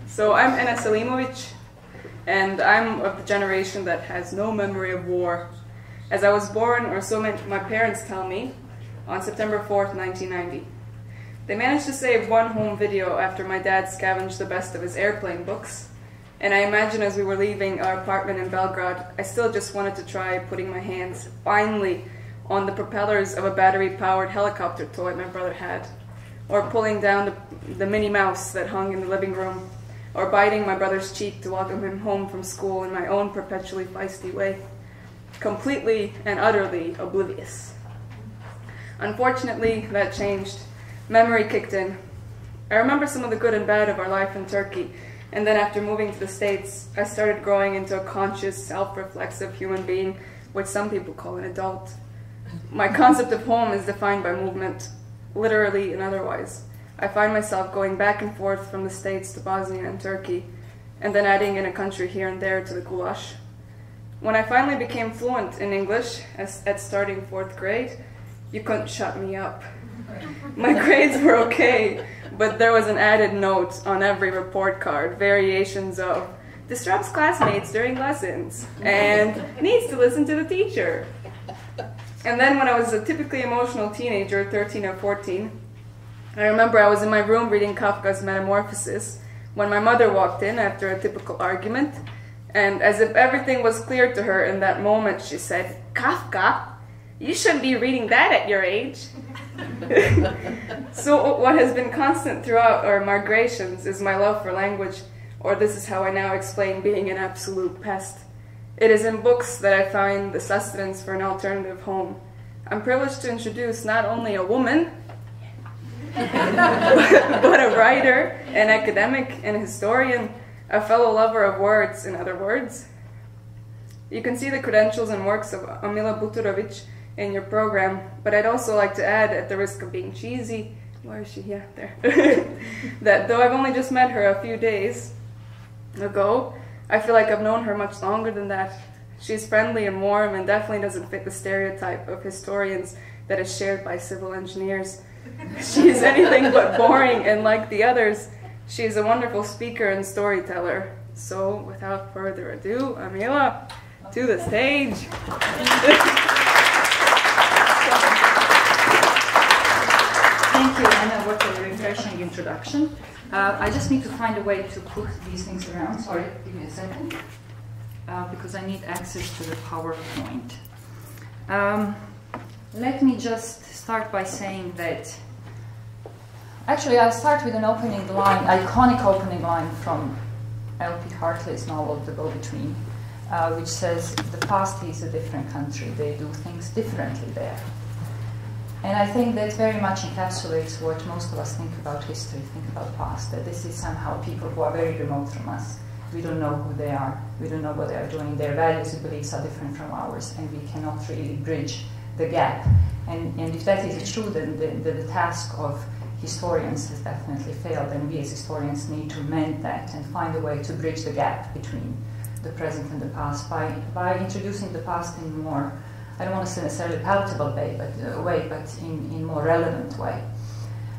So I'm Ena Selimovic, and I'm of the generation that has no memory of war, as I was born, or so my parents tell me, on September 4th, 1990. They managed to save one home video after my dad scavenged the best of his airplane books, and I imagine as we were leaving our apartment in Belgrade, I still just wanted to try putting my hands, finally, on the propellers of a battery-powered helicopter toy my brother had, or pulling down the Minnie Mouse that hung in the living room, or biting my brother's cheek to welcome him home from school in my own perpetually feisty way, completely and utterly oblivious. Unfortunately, that changed. Memory kicked in. I remember some of the good and bad of our life in Turkey, and then after moving to the States, I started growing into a conscious, self-reflexive human being, which some people call an adult. My concept of home is defined by movement, literally and otherwise. I find myself going back and forth from the States to Bosnia and Turkey, and then adding in a country here and there to the goulash. When I finally became fluent in English at starting 4th grade, you couldn't shut me up. My grades were okay, but there was an added note on every report card, variations of disrupts classmates during lessons, and needs to listen to the teacher. And then when I was a typically emotional teenager, 13 or 14, I remember I was in my room reading Kafka's Metamorphosis when my mother walked in after a typical argument, and as if everything was clear to her in that moment, she said, "Kafka? You shouldn't be reading that at your age." So what has been constant throughout our migrations is my love for language, or this is how I now explain being an absolute pest. It is in books that I find the sustenance for an alternative home. I'm privileged to introduce not only a woman, but a writer, an academic, an historian, a fellow lover of words, in other words. You can see the credentials and works of Amila Buturovic in your program, but I'd also like to add, at the risk of being cheesy, where is she? Yeah, there. That though I've only just met her a few days ago, I feel like I've known her much longer than that. She's friendly and warm and definitely doesn't fit the stereotype of historians that is shared by civil engineers. She's anything but boring, and like the others, she's a wonderful speaker and storyteller. So, without further ado, Amila, to the stage. Thank you, Anna. What a refreshing introduction. I just need to find a way to put these things around. Sorry, give me a second. Because I need access to the PowerPoint. Let me just start by saying that, actually I'll start with an opening line, iconic opening line from L.P. Hartley's novel, The Go-Between, which says, "The past is a different country, they do things differently there." And I think that very much encapsulates what most of us think about history, think about past, that this is somehow people who are very remote from us. We don't know who they are, we don't know what they are doing, their values and beliefs are different from ours, and we cannot really bridge the gap. And if that is true, then the task of historians has definitely failed, and we as historians need to mend that and find a way to bridge the gap between the present and the past by introducing the past in more, I don't want to say necessarily palatable way, but in more relevant way.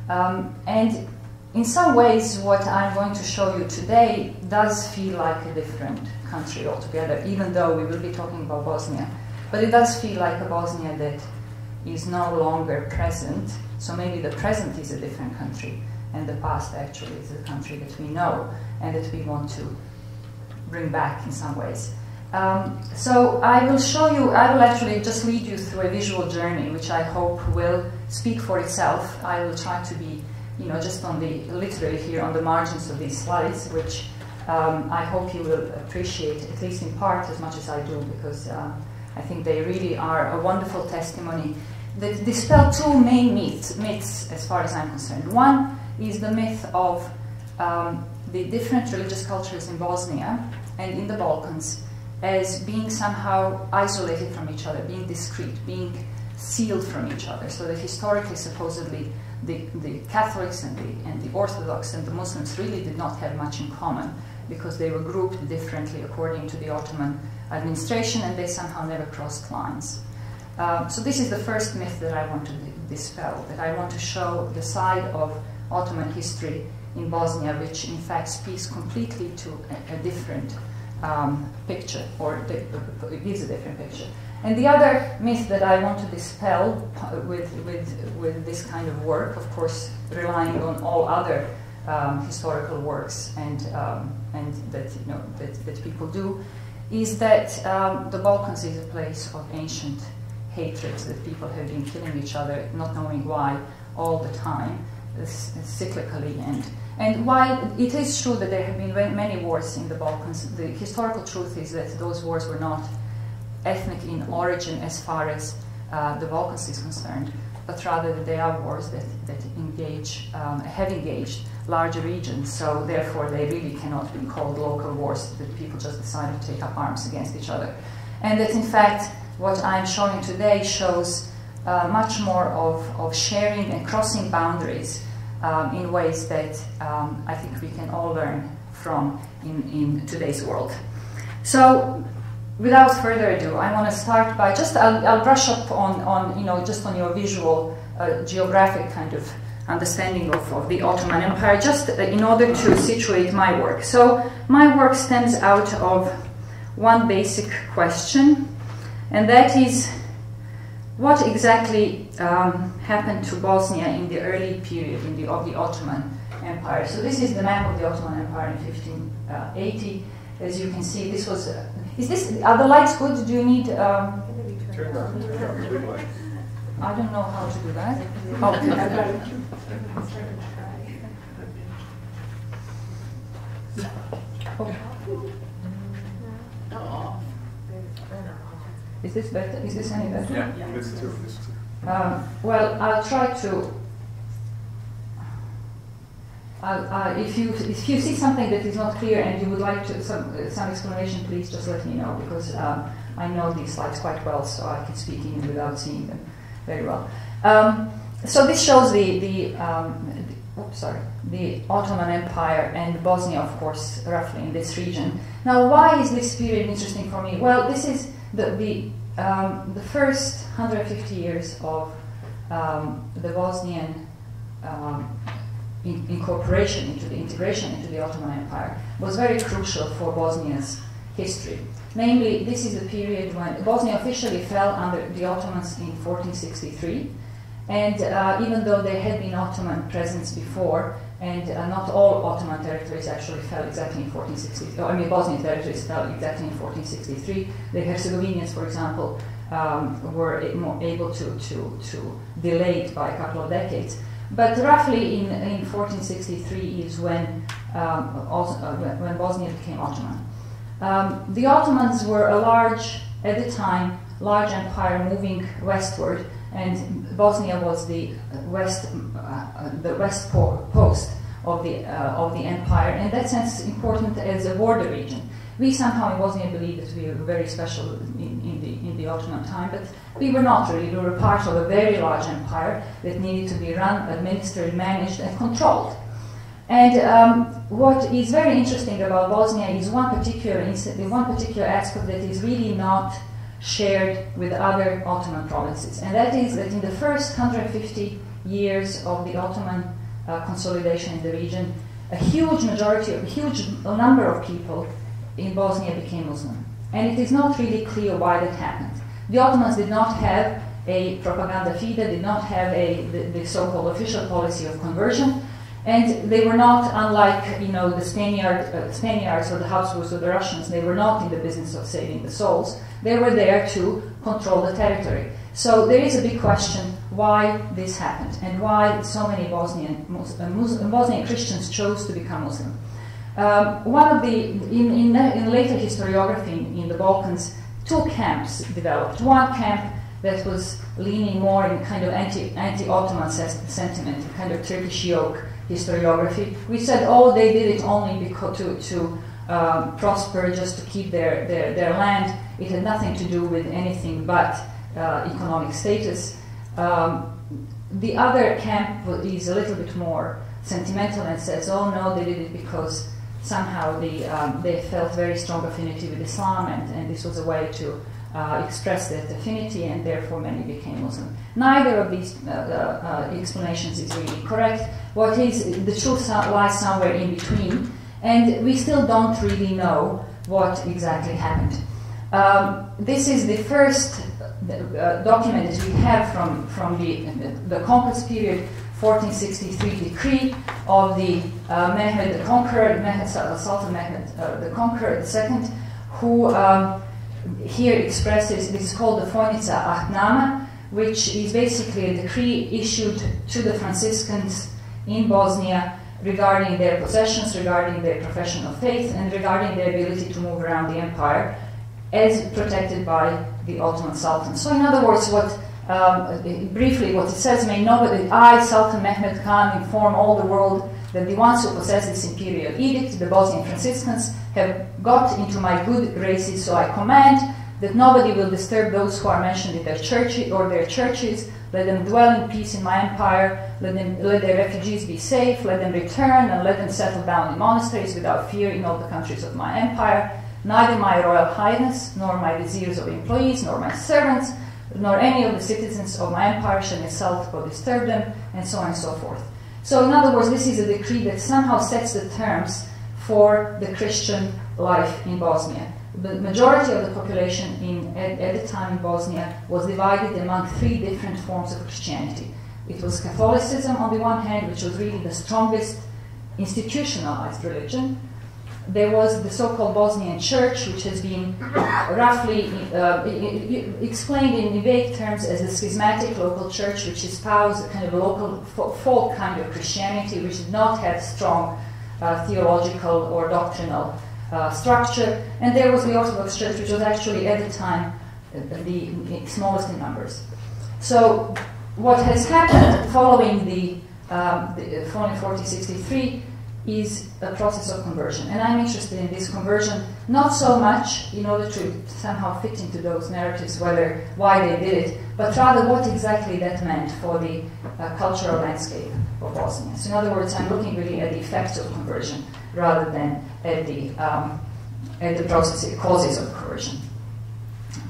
And in some ways, what I'm going to show you today does feel like a different country altogether, even though we will be talking about Bosnia. But it does feel like a Bosnia that is no longer present, so maybe the present is a different country, and the past actually is a country that we know and that we want to bring back in some ways. So I will show you, I will actually just lead you through a visual journey, which I hope will speak for itself. I will try to be, just on the, literally here on the margins of these slides, which I hope you will appreciate, at least in part, as much as I do, because I think they really are a wonderful testimony that dispel two main myths as far as I'm concerned. One is the myth of the different religious cultures in Bosnia and in the Balkans as being somehow isolated from each other, being discrete, being sealed from each other, so that historically, supposedly, the Catholics and the Orthodox and the Muslims really did not have much in common, because they were grouped differently according to the Ottoman administration, and they somehow never crossed lines. So this is the first myth that I want to dispel, that I want to show the side of Ottoman history in Bosnia, which in fact speaks completely to a different picture, or it gives a different picture. And the other myth that I want to dispel with this kind of work, of course relying on all other historical works and that, you know, that people do, is that the Balkans is a place of ancient hatreds, that people have been killing each other, not knowing why, all the time, cyclically. And while it is true that there have been many wars in the Balkans, the historical truth is that those wars were not ethnic in origin as far as the Balkans is concerned, but rather that they are wars that have engaged larger regions, so therefore they really cannot be called local wars, that people just decided to take up arms against each other. And that in fact what I'm showing today shows much more of sharing and crossing boundaries in ways that I think we can all learn from in today's world. So without further ado, I want to start by just, I'll brush up on you know, just on your visual geographic kind of understanding of the Ottoman Empire, just in order to situate my work. So my work stems out of one basic question, and that is, what exactly happened to Bosnia in the early period of the Ottoman Empire? So this is the map of the Ottoman Empire in 1580. As you can see, this was. Are the lights good? Do you need? I don't know how to do that. Okay. Is this better? Is this any better? Yeah, this too. Well, I'll try to. If you see something that is not clear and you would like to some explanation, please just let me know, because I know these slides quite well, so I can speak in without seeing them very well. So this shows the Ottoman Empire and Bosnia, of course, roughly in this region. Now, why is this period interesting for me? Well, this is the first 150 years of the Bosnian integration into the Ottoman Empire was very crucial for Bosnia's history. Namely, this is the period when Bosnia officially fell under the Ottomans in 1463, and even though there had been Ottoman presence before, and not all Ottoman territories actually fell exactly in 1463. I mean, Bosnian territories fell exactly in 1463. The Herzegovinians, for example, were able to delay it by a couple of decades. But roughly in 1463 is when Bosnia became Ottoman. The Ottomans were at the time, large empire moving westward, and Bosnia was the west post of the empire, and in that sense important as a border region. We somehow in Bosnia believe that we were very special in the Ottoman time, but we were not really. We were part of a very large empire that needed to be run, administered, managed, and controlled. And what is very interesting about Bosnia is one particular aspect that is really not shared with other Ottoman provinces, and that is that in the first 150 years of the Ottoman consolidation in the region, a huge number of people in Bosnia became Muslim. And it is not really clear why that happened. The Ottomans did not have a propaganda fide, did not have the so-called official policy of conversion, and they were not, unlike the Spaniards or the Habsburgs or the Russians, they were not in the business of saving the souls. They were there to control the territory. So there is a big question why this happened and why so many Bosnian Christians chose to become Muslim. In later historiography in the Balkans, two camps developed. One camp that was leaning more in kind of anti-Ottoman sentiment, kind of Turkish yoke historiography. We said, oh, they did it only because to prosper, just to keep their land. It had nothing to do with anything but economic status. The other camp is a little bit more sentimental and says, oh no, they did it because somehow they felt very strong affinity with Islam, and this was a way to expressed that affinity, and therefore many became Muslim. Neither of these explanations is really correct. What is the truth lies somewhere in between, and we still don't really know what exactly happened. This is the first document that we have from the conquest period, 1463 decree of the Mehmed the Conqueror, Sultan Mehmed the Conqueror II, who here expresses, this is called the Foinica Ahtnama, which is basically a decree issued to the Franciscans in Bosnia regarding their possessions, regarding their profession of faith, and regarding their ability to move around the empire as protected by the Ottoman Sultan. So in other words, briefly what it says, may know that I, Sultan Mehmed Khan, inform all the world that the ones who possess this imperial edict, the Bosnian Franciscans, have got into my good graces, so I command that nobody will disturb those who are mentioned in their churches or their churches. Let them dwell in peace in my empire, let their refugees be safe, let them return, and let them settle down in monasteries without fear in all the countries of my empire. Neither my royal highness, nor my viziers or employees, nor my servants, nor any of the citizens of my empire shall insult or disturb them, and so on and so forth. So in other words, this is a decree that somehow sets the terms for the Christian life in Bosnia. The majority of the population at the time in Bosnia was divided among three different forms of Christianity. It was Catholicism on the one hand, which was really the strongest institutionalized religion. There was the so-called Bosnian Church, which has been roughly explained in vague terms as the schismatic local church, which espoused a kind of local folk kind of Christianity, which did not have strong theological or doctrinal structure. And there was the Orthodox Church, which was actually at the time the smallest in numbers. So what has happened following the 1463 is a process of conversion. And I'm interested in this conversion, not so much in order to somehow fit into those narratives why they did it, but rather what exactly that meant for the cultural landscape of Bosnia. So in other words, I'm looking really at the effects of conversion rather than at the causes of conversion.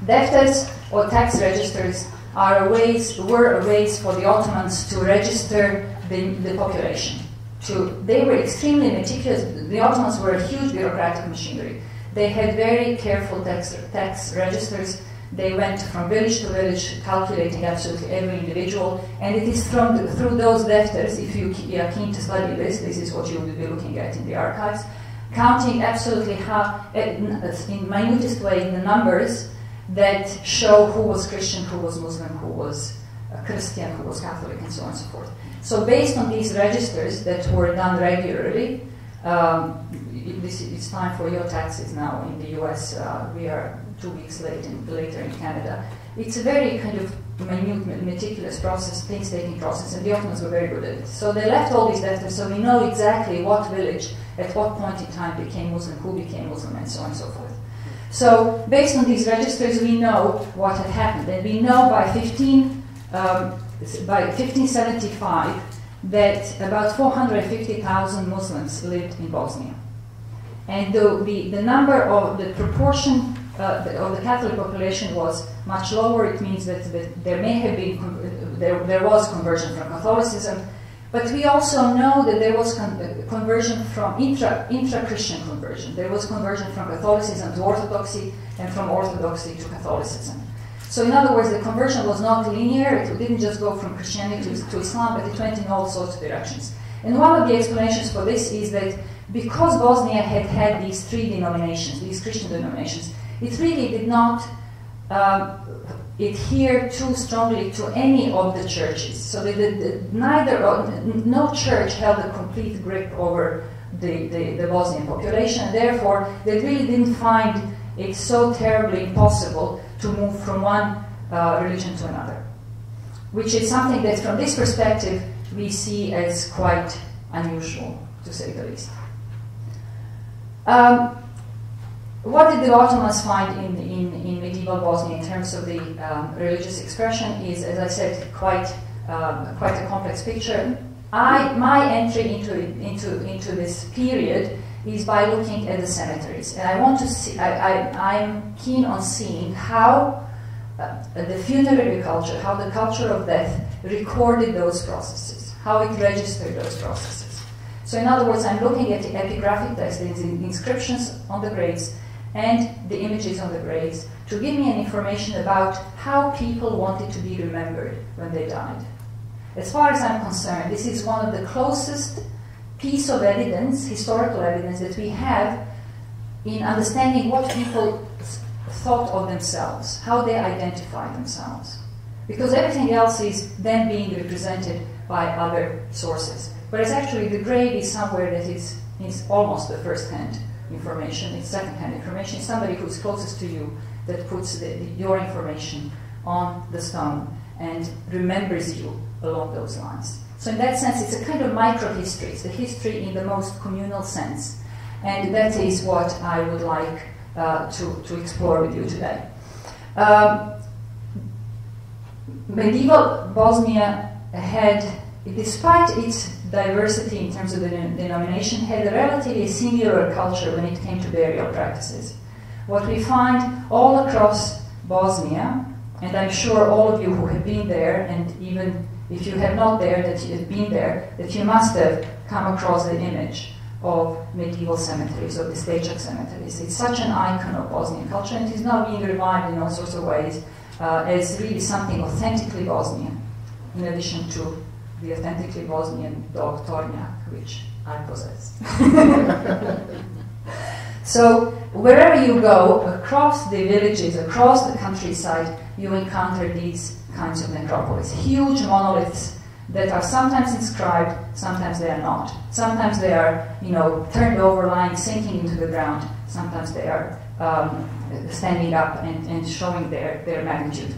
Defters or tax registers were a ways for the Ottomans to register the population. They were extremely meticulous. The Ottomans were a huge bureaucratic machinery. They had very careful tax registers. They went from village to village, calculating absolutely every individual. And it is through those defters, if you are keen to study this is what you will be looking at in the archives, counting absolutely how, in minutest way, the numbers that show who was Christian, who was Muslim, who was Christian, who was Catholic, and so on and so forth. So based on these registers that were done regularly, it's time for your taxes now in the US. We are 2 weeks later in Canada. It's a very kind of minute, meticulous process, painstaking process, and the Ottomans were very good at it. So they left all these letters, so we know exactly what village, at what point in time became Muslim, who became Muslim, and so on and so forth. So based on these registers, we know what had happened, and we know by 1575 that about 450,000 Muslims lived in Bosnia. And the number of the proportion of the Catholic population was much lower. It means that there may have been there was conversion from Catholicism, but we also know that there was conversion from intra-Christian conversion. There was conversion from Catholicism to Orthodoxy and from Orthodoxy to Catholicism. So in other words, the conversion was not linear. It didn't just go from Christianity to Islam, but it went in all sorts of directions. And one of the explanations for this is that because Bosnia had had these three denominations, these Christian denominations, it really did not adhere too strongly to any of the churches. So no church held a complete grip over the Bosnian population, and therefore they really didn't find it so terribly impossible to move from one religion to another, which is something that from this perspective we see as quite unusual, to say the least. What did the Ottomans find in medieval Bosnia in terms of the religious expression is, as I said, quite a complex picture. My entry into this period is by looking at the cemeteries. And I want to see, I'm keen on seeing how the funerary culture, how the culture of death recorded those processes, how it registered those processes. So in other words, I'm looking at the epigraphic text, the inscriptions on the graves, and the images on the graves to give me an information about how people wanted to be remembered when they died. As far as I'm concerned, this is one of the closest piece of evidence, historical evidence, that we have in understanding what people thought of themselves, how they identify themselves. Because everything else is then being represented by other sources. Whereas actually the grave is somewhere that is almost the first-hand information, it's second-hand information. It's somebody who's closest to you that puts your information on the stone and remembers you along those lines. So in that sense, it's a kind of micro-history. It's the history in the most communal sense. And that is what I would like to explore with you today. Medieval Bosnia had, despite its diversity in terms of the denomination, had a relatively singular culture when it came to burial practices. What we find all across Bosnia, and I'm sure all of you who have been there, and even if you have not there, that you have been there, that you must have come across the image of medieval cemeteries, of the Stečak cemeteries. It's such an icon of Bosnian culture, and it is now being revived in all sorts of ways as really something authentically Bosnian, in addition to the authentically Bosnian dog Tornjak, which I possess. So wherever you go, across the villages, across the countryside, you encounter these kinds of necropolis. Huge monoliths that are sometimes inscribed, sometimes they are not. Sometimes they are, turned over, lying, sinking into the ground. Sometimes they are standing up and showing their magnitude.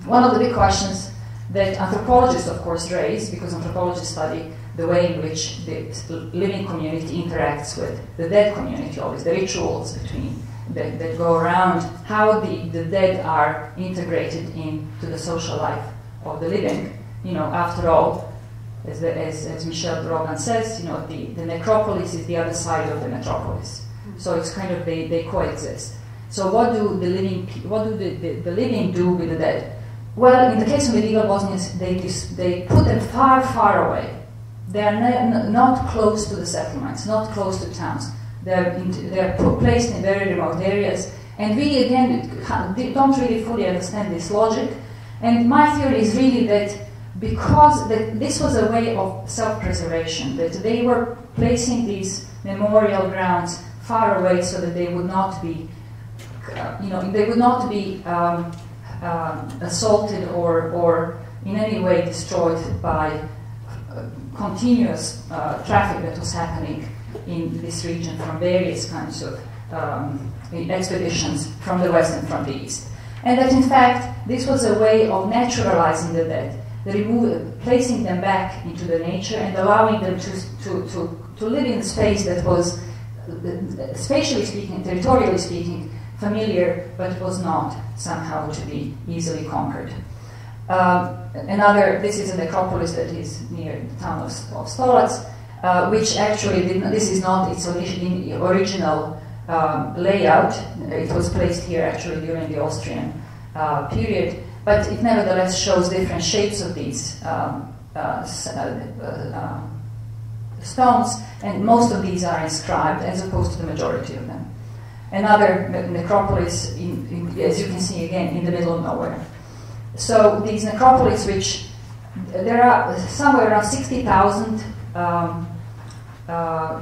One of the big questions that anthropologists, of course, raise, because anthropologists study the way in which the living community interacts with the dead community, always the rituals that go around, how the dead are integrated into the social life of the living. After all, as Michel Brogan says, the necropolis is the other side of the metropolis. So it's kind of they coexist. So what do the living do with the dead? Well, in the case of medieval Bosnians, they put them far, far away. They are not close to the settlements, not close to towns. They're placed in very remote areas. And we, again, don't really fully understand this logic. And my theory is really that because this was a way of self-preservation, that they were placing these memorial grounds far away so that they would not be, assaulted or in any way destroyed by continuous traffic that was happening in this region from various kinds of expeditions from the west and from the east. And that in fact this was a way of naturalizing the dead, placing them back into the nature and allowing them to live in a space that was, spatially speaking, territorially speaking, familiar, but was not somehow to be easily conquered. This is a necropolis that is near the town of Stolac, which actually this is not its original layout. It was placed here actually during the Austrian period, but it nevertheless shows different shapes of these stones, and most of these are inscribed as opposed to the majority of them. Another necropolis, as you can see again, in the middle of nowhere. So these necropolis, which there are somewhere around 60,000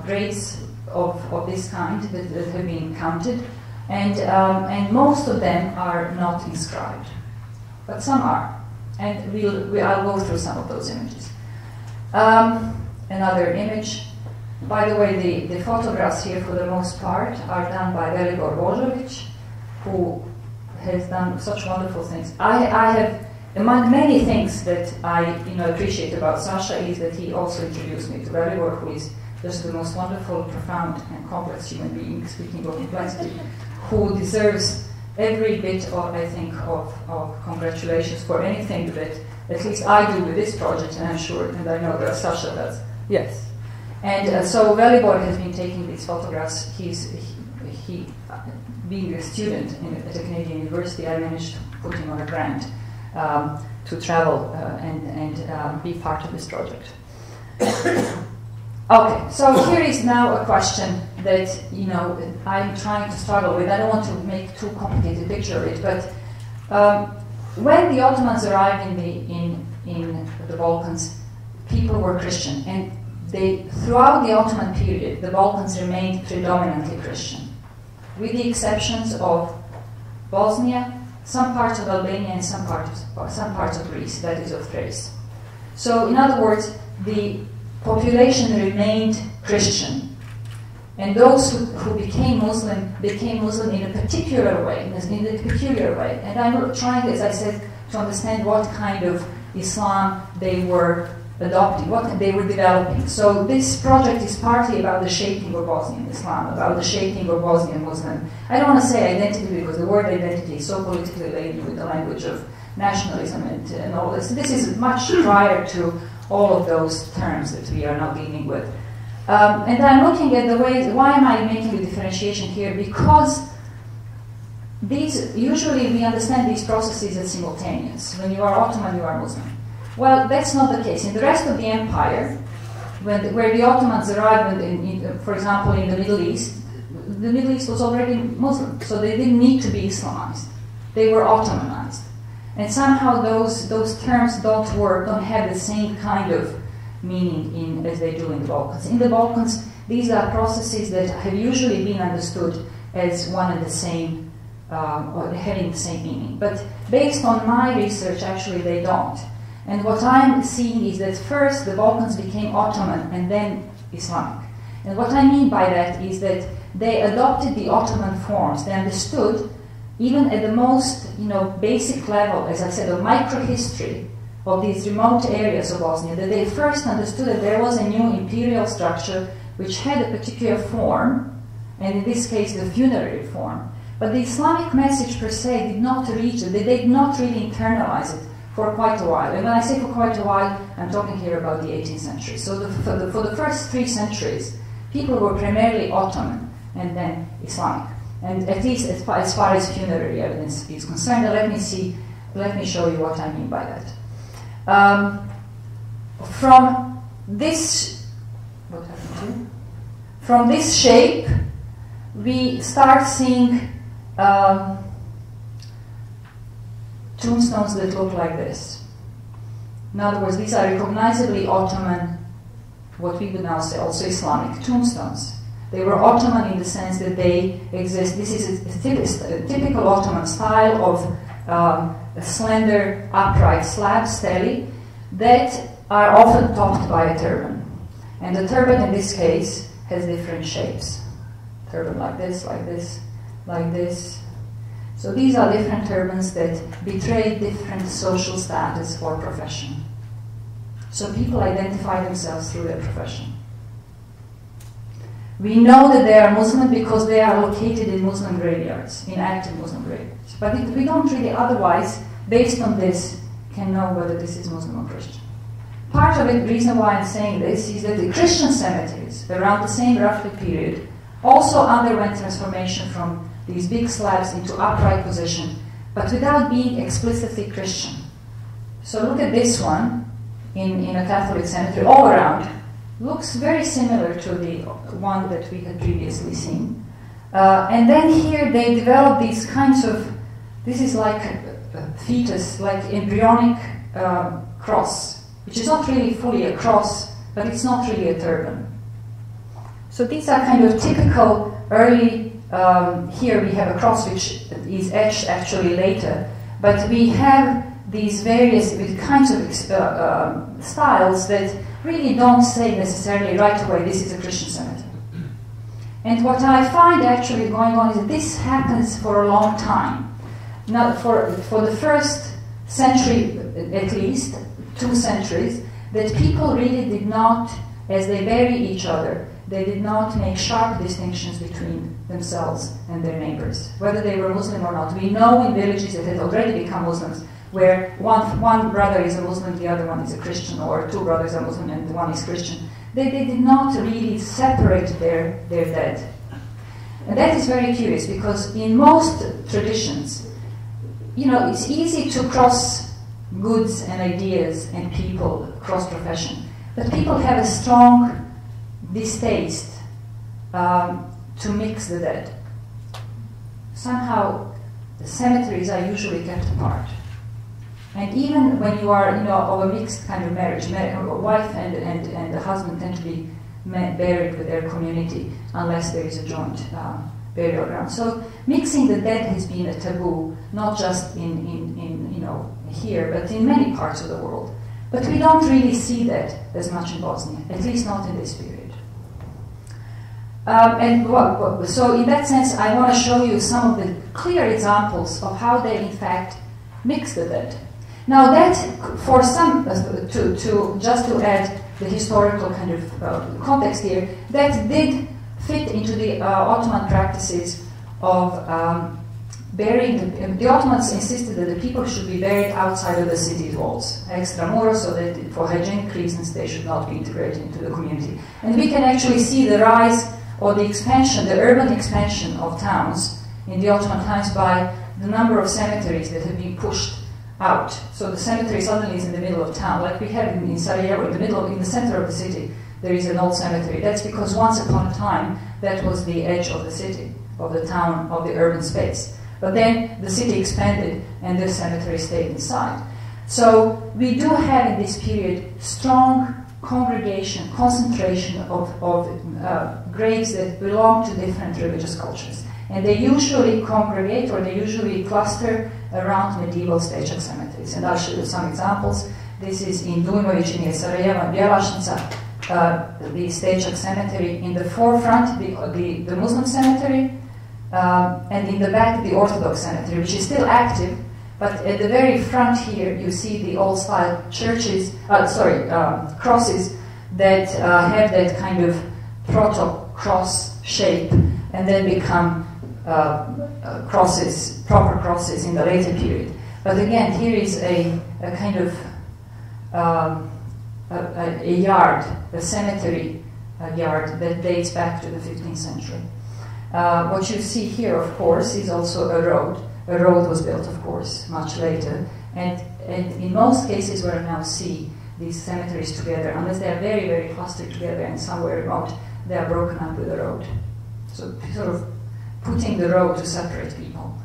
graves of this kind that have been counted, and most of them are not inscribed, but some are, and I'll go through some of those images. Another image. By the way, the photographs here, for the most part, are done by Velibor Božović, who has done such wonderful things. I have, among many things that I appreciate about Sasha, is that he also introduced me to Velibor, who is just the most wonderful, profound, and complex human being, speaking of complexity, who deserves every bit of, I think, of congratulations for anything that at least I do with this project, and I'm sure, and I know that Sasha does. Yes. And so Velibor has been taking these photographs. He being a student at a Canadian university, I managed to put him on a grant to travel and be part of this project. Okay, so here is now a question that I'm trying to struggle with. I don't want to make too complicated picture of it, but when the Ottomans arrived in the Balkans, people were Christian, and throughout the Ottoman period, the Balkans remained predominantly Christian, with the exceptions of Bosnia, some parts of Albania, and some parts of Greece, that is of Thrace. So, in other words, the population remained Christian, and those who became Muslim in a particular way, And I'm trying, as I said, to understand what kind of Islam they were adopting, what they were developing. So this project is partly about the shaping of Bosnian Islam, about the shaping of Bosnian Muslim. I don't want to say identity because the word identity is so politically laden with the language of nationalism and all this. This is much prior to all of those terms that we are now dealing with. And I'm looking at the ways, why am I making the differentiation here? Because usually we understand these processes as simultaneous. When you are Ottoman, you are Muslim. Well, that's not the case. In the rest of the empire, where the Ottomans arrived, for example, in the Middle East was already Muslim, so they didn't need to be Islamized. They were Ottomanized. And somehow those terms don't have the same kind of meaning as they do in the Balkans. In the Balkans, these are processes that have usually been understood as one and the same, or having the same meaning. But based on my research, actually they don't. And what I'm seeing is that first the Balkans became Ottoman and then Islamic. And what I mean by that is that they adopted the Ottoman forms. They understood, even at the most basic level, as I said, of microhistory of these remote areas of Bosnia, that they first understood that there was a new imperial structure which had a particular form, and in this case the funerary form. But the Islamic message per se did not reach it. They did not really internalize it for quite a while. And when I say for quite a while, I'm talking here about the 18th century. So for the first 3 centuries, people were primarily Ottoman and then Islamic. And at least as far as funerary evidence is concerned, let me show you what I mean by that. From this shape, we start seeing tombstones that look like this. In other words, these are recognizably Ottoman, what we would now say also Islamic tombstones. They were Ottoman in the sense that they exist. This is a typical Ottoman style of a slender, upright slab, stele, that are often topped by a turban. And the turban in this case has different shapes. Turban like this, like this, like this. So these are different turbans that betray different social status or profession. So people identify themselves through their profession. We know that they are Muslim because they are located in Muslim graveyards, in active Muslim graveyards. But we don't really otherwise, based on this, can know whether this is Muslim or Christian. Part of the reason why I'm saying this is that the Christian cemeteries around the same roughly period also underwent transformation from these big slabs into upright position, but without being explicitly Christian. So look at this one in a Catholic cemetery all around. Looks very similar to the one that we had previously seen. And then here they develop these kinds of, this is like a fetus, like embryonic cross, which is not really fully a cross, but it's not really a turban. So these are kind of typical early, here we have a cross which is etched actually later, but we have these various kinds of styles that really don't say necessarily right away this is a Christian cemetery. And what I find actually going on is that this happens for a long time. Now, for the first century at least, 2 centuries, that people really did not, as they bury each other, they did not make sharp distinctions between themselves and their neighbors, whether they were Muslim or not. We know in villages that had already become Muslims, where one brother is a Muslim, the other one is a Christian, or 2 brothers are Muslim and one is Christian. they did not really separate their dead. And that is very curious, because in most traditions, you know, it's easy to cross goods and ideas and people, cross profession. But people have a strong distaste to mix the dead. Somehow, the cemeteries are usually kept apart. And even when you are, you know, of a mixed kind of marriage, a wife and the husband tend to be buried with their community unless there is a joint burial ground. So mixing the dead has been a taboo, not just in you know, here, but in many parts of the world. But we don't really see that as much in Bosnia, at least not in this period. So in that sense, I want to show you some of the clear examples of how they in fact mix the dead. Now that, for some, just to add the historical kind of context here, that did fit into the Ottoman practices of burying. The Ottomans insisted that the people should be buried outside of the city's walls, extramuros, so that for hygienic reasons they should not be integrated into the community. And we can actually see the rise or the expansion, the urban expansion of towns in the Ottoman times by the number of cemeteries that have been pushed out. So the cemetery suddenly is in the middle of town, like we have in Sarajevo, in the center of the city, there is an old cemetery. That's because once upon a time, that was the edge of the city, of the town, of the urban space. But then the city expanded and the cemetery stayed inside. So we do have in this period strong congregation, concentration of graves that belong to different religious cultures. And they usually congregate, or they usually cluster around medieval Stečak cemeteries. And I'll show you some examples. This is in Dujmović near Sarajevo and Bjelašnica, the Stečak cemetery. In the forefront, the Muslim cemetery, and in the back, the Orthodox cemetery, which is still active. But at the very front here, you see the old-style churches, crosses that have that kind of proto-cross shape, and then become crosses, proper crosses in the later period. But again, here is a kind of a yard, a cemetery yard that dates back to the 15th century. What you see here, of course, is also a road. A road was built, of course, much later. And in most cases where I now see these cemeteries together, unless they are very, very clustered together and somewhere remote, they are broken up with a road. So sort of putting the road to separate people,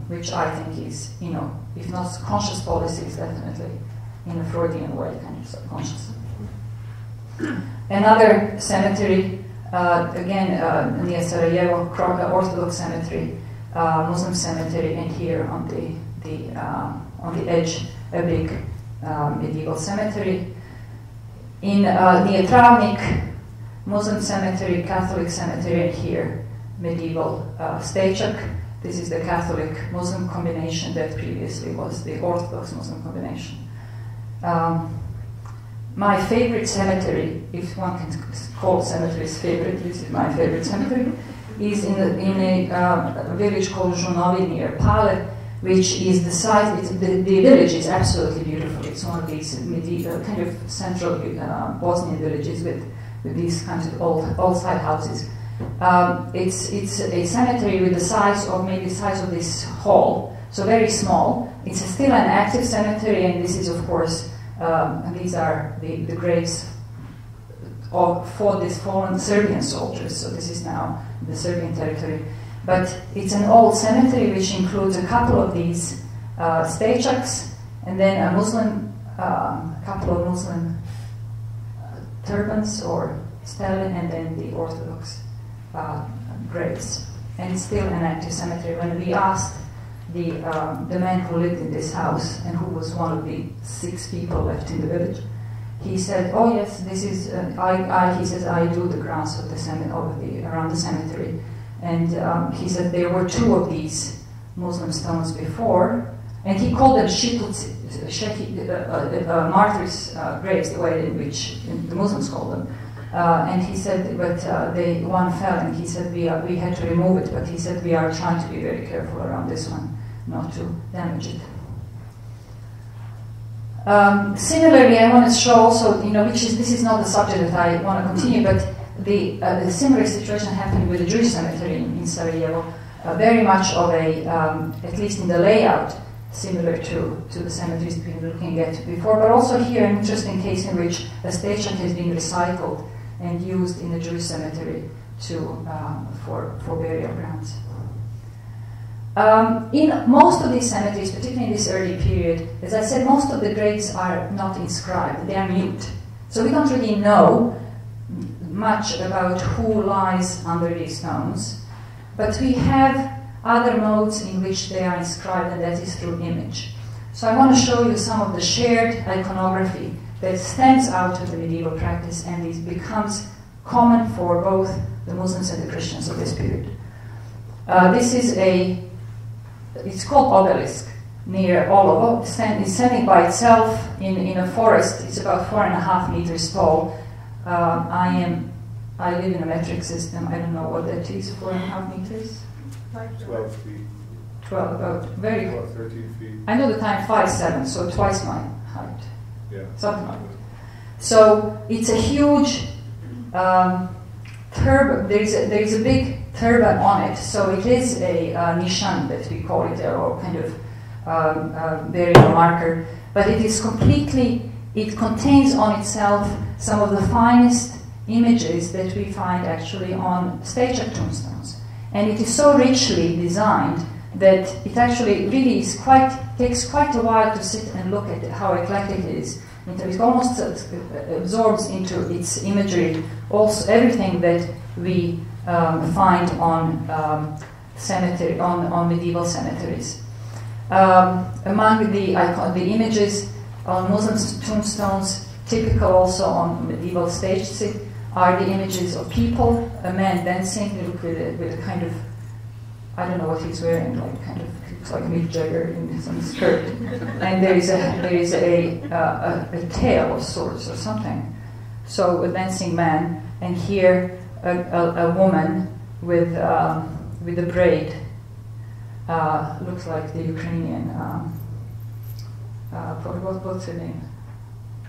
which I think is, you know, if not conscious policy, is definitely in a Freudian way, kind of subconscious. Another cemetery, again, near Sarajevo, Orthodox cemetery, Muslim cemetery, and here on the edge, a big medieval cemetery. In near Travnik, Muslim cemetery, Catholic cemetery, and here medieval Stečak. This is the Catholic-Muslim combination that previously was the Orthodox-Muslim combination. My favorite cemetery, if one can call cemeteries favorite, this is my favorite cemetery, is in a village called Žunovi near Pale, which is the site. The village is absolutely beautiful. It's one of these medieval, kind of central Bosnian villages with these kinds of old side houses. It's a cemetery with the size of maybe the size of this hall, so very small. It's still an active cemetery, and this is, of course, these are the graves for these fallen Serbian soldiers. So this is now the Serbian territory. But it's an old cemetery which includes a couple of these Stečaks, and then a Muslim, couple of Muslim turbans or stele, and then the Orthodox graves. And it's still an active cemetery. When we asked the man who lived in this house and who was one of the 6 people left in the village, he said, "Oh yes, this is he says, I do the grounds of the around the cemetery." And he said there were 2 of these Muslim stones before, and he called them martyrs' graves, the way in which the Muslims call them. And he said, but one fell, and he said we had to remove it, but he said we are trying to be very careful around this one, not to damage it. Similarly, I want to show also, this is not the subject that I want to continue, but the similar situation happened with the Jewish cemetery in Sarajevo, very much of a, at least in the layout, similar to the cemeteries we've been looking at before, but also here an interesting case in which a station has been recycled and used in the Jewish cemetery for burial grounds. In most of these cemeteries, particularly in this early period, as I said, most of the graves are not inscribed, they are mute. So we don't really know much about who lies under these stones, but we have other modes in which they are inscribed, and that is through image. So I want to show you some of the shared iconography that stems out of the medieval practice and it becomes common for both the Muslims and the Christians of this period. It's called Obelisk, near Olovo. It's standing by itself in a forest. It's about 4.5 meters tall. I live in a metric system. I don't know what that is, 4.5 meters? 12 feet. 12, about very... 13 feet. I know the time 5'7", so twice my height. Yeah. Something like that. So it's a huge turban. There is a big turban on it, so it is a nishan that we call it, or kind of burial marker. But it is completely. It contains on itself some of the finest images that we find actually on Stagechak tombstones, and it is so richly designed that it actually really takes quite a while to sit and look at how eclectic it is. It almost absorbs into its imagery also everything that we find on cemetery, on medieval cemeteries. Among the images on Muslim tombstones, typical also on medieval stages, are the images of people, a man dancing with a kind of, I don't know what he's wearing, like kind of looks like Mick Jagger in some skirt, and there is a tail of sorts or something. So a dancing man, and here a woman with a braid, looks like the Ukrainian. What's her name?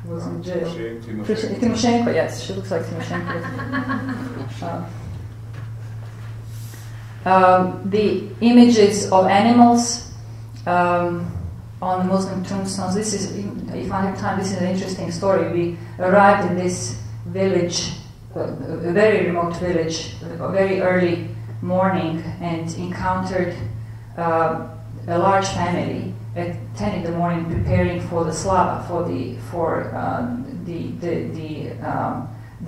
Who was in jail? Timoshenko. Yes, she looks like Timoshenko. The images of animals on the Muslim tombstones. This is, if I have time, this is an interesting story. We arrived in this village, a very remote village, a very early morning, and encountered a large family at 10 in the morning preparing for the slava, for the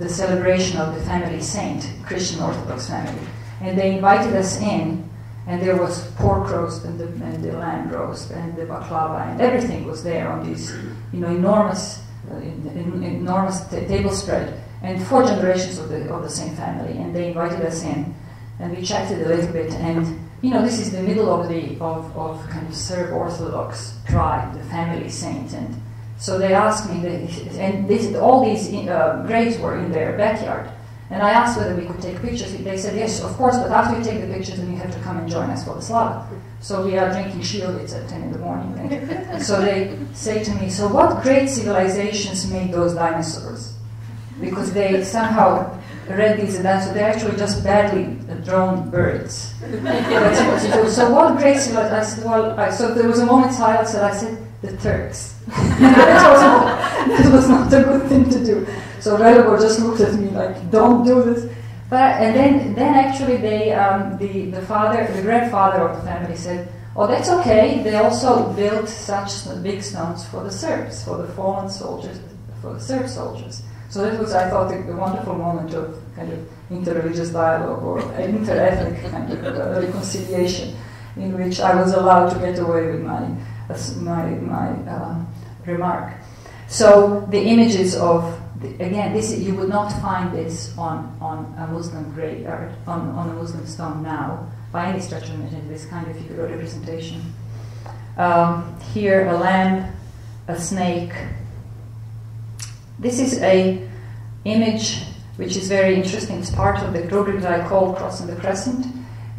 celebration of the family saint, Christian Orthodox family. And they invited us in, and there was pork roast and the lamb roast and the baklava, and everything was there on this, enormous table spread, and 4 generations of the same family. And they invited us in, and we chatted a little bit. And this is the middle of kind of Serb Orthodox tribe, the family saint. And so they asked me, all these graves were in their backyard. And I asked whether we could take pictures. They said, yes, of course, but after you take the pictures, then you have to come and join us for the slava. So we are drinking shirovitz at 10 in the morning. And so they say to me, so what great civilizations made those dinosaurs? Because they somehow read these dinosaurs, they're actually just badly drawn birds. So what great civilizations? I said, so there was a moment silence, and I said, the Turks. That was not a good thing to do. So Velibor just looked at me like, don't do this. And then actually the grandfather of the family said, oh, that's okay. They also built such big stones for the Serbs, for the fallen soldiers, for the Serb soldiers. So that was, I thought, a wonderful moment of kind of interreligious dialogue or inter-ethnic kind of reconciliation, in which I was allowed to get away with my remark. So the images of again, you would not find this on a Muslim graveyard, on a Muslim stone now, by any stretch of imagination, this kind of figure representation. Here, a lamb, a snake. This is a image which is very interesting. It's part of the Grobrik that I call Cross and the Crescent.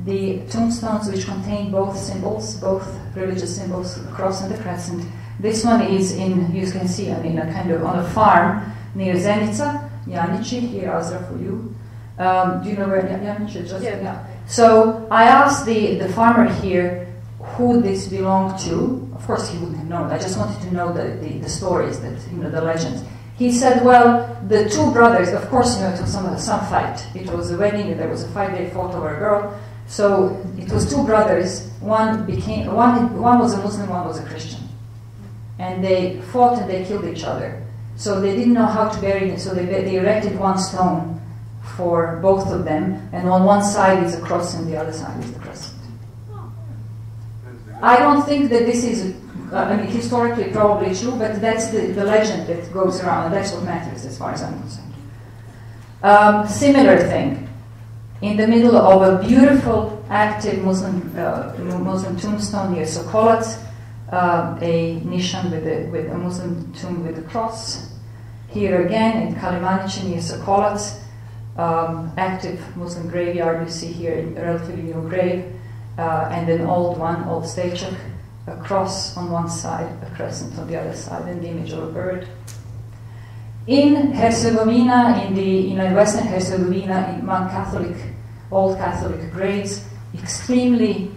the tombstones which contain both symbols, both religious symbols, the cross and the crescent. This one is in, you can see, in a kind of on a farm near Zenica, Janici, here Azra for you. Do you know where Janici is? Yeah. So I asked the farmer here who this belonged to. Of course he wouldn't have known. I just wanted to know the stories, that, you know, the legends. He said, well, the two brothers, of course, you know, it was some fight. It was a wedding, there was a fight, they fought over a girl. So it was two brothers. One was a Muslim, one was a Christian. And they fought and they killed each other. So they didn't know how to bury them, so they erected one stone for both of them, and on one side is a cross and the other side is the crescent. I don't think that this is, I mean, historically probably true, but that's the legend that goes around, and that's what matters as far as I'm concerned. Similar thing. In the middle of a beautiful, active Muslim tombstone near Sokolat, a nishan with a Muslim tomb with a cross. Here again, in Kalimanice near Sokolat, active Muslim graveyard. You see here a relatively new grave, and an old one, old stachak, a cross on one side, a crescent on the other side, and the image of a bird. In Herzegovina, in Western Herzegovina, among old Catholic graves, extremely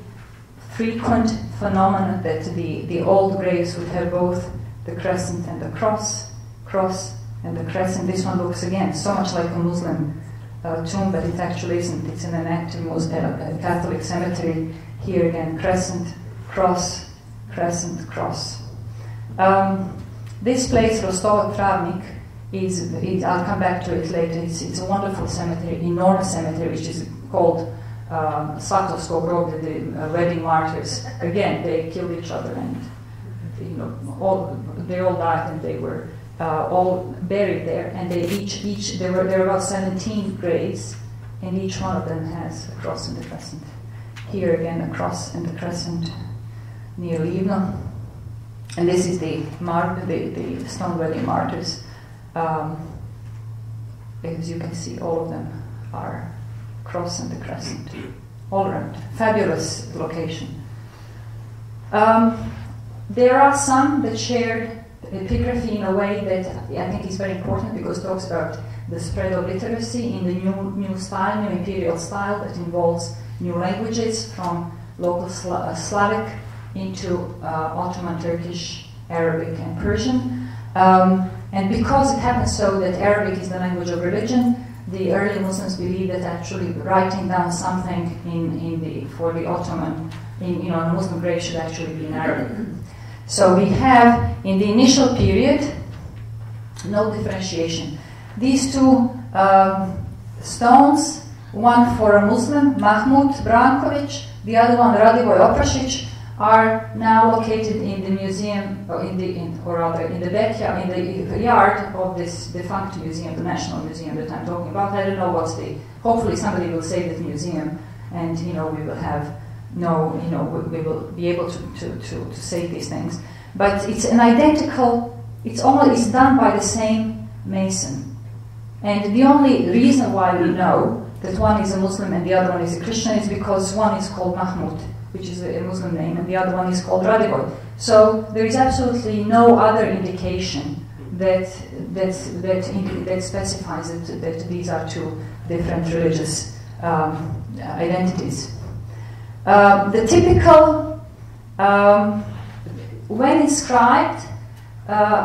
frequent phenomenon that the old graves would have both the crescent and the cross and the crescent. This one looks again so much like a Muslim tomb, but it actually isn't. It's in an active Catholic cemetery. Here again, crescent, cross, crescent, cross. This place, Rostov Travnik, I'll come back to it later. It's a wonderful cemetery, enormous cemetery, which is called Svatovsko Grob, the wedding martyrs. Again, they killed each other, and you know, they all died, and they were all buried there. And there were about 17 graves, and each one of them has a cross and a crescent. Here again, a cross and a crescent near Livno. And this is the stone wedding martyrs. As you can see, all of them are cross and the crescent, all around. Fabulous location. There are some that share epigraphy in a way that I think is very important, because it talks about the spread of literacy in the new style, new imperial style that involves new languages from local Slavic into Ottoman, Turkish, Arabic, and Persian. And because it happens so that Arabic is the language of religion, the early Muslims believe that actually writing down something for the Ottoman, in a Muslim grave should actually be in Arabic. So we have, in the initial period, no differentiation. These two stones, one for a Muslim, Mahmud Branković, the other one, Radivoj Oprašić, are now located in the museum, in the yard of this defunct museum, the National Museum that I'm talking about. I don't know hopefully somebody will save this museum, and we will have we will be able to save these things. But it's an identical, it's done by the same mason. And the only reason why we know that one is a Muslim and the other one is a Christian is because one is called Mahmud, which is a Muslim name, and the other one is called Radivoj. So there is absolutely no other indication that specifies that these are two different religious identities. The typical, when inscribed,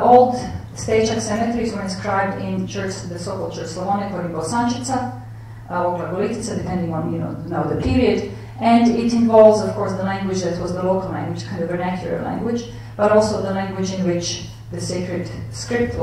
old stachak cemeteries were inscribed in the so-called Church Slavonic or in Bosančica, or Glagolitica, depending on the period. And it involves, of course, the language that was the local language, kind of vernacular language, but also the language in which the sacred script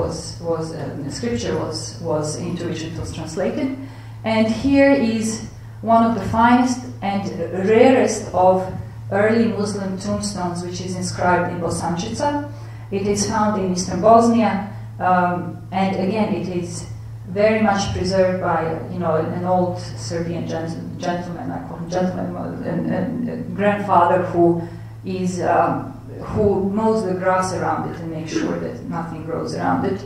scripture was into which it was translated. And here is one of the finest and rarest of early Muslim tombstones, which is inscribed in Bosančica. It is found in eastern Bosnia, and again, it is very much preserved by an old Serbian gentleman, I call him gentleman, a grandfather who mows the grass around it and makes sure that nothing grows around it.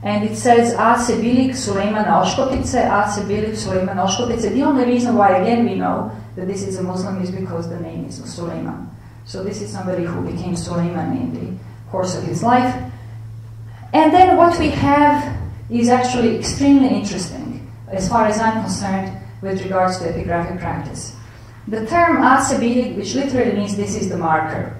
And it says Ace Bilik Sulejman Oškopice, Ace Bilik Sulejman Oškopice. The only reason why again we know that this is a Muslim is because the name is Suleiman. So this is somebody who became Suleiman in the course of his life. And then what we have is actually extremely interesting, as far as I'm concerned, with regards to epigraphic practice. The term Asabilig, which literally means this is the marker.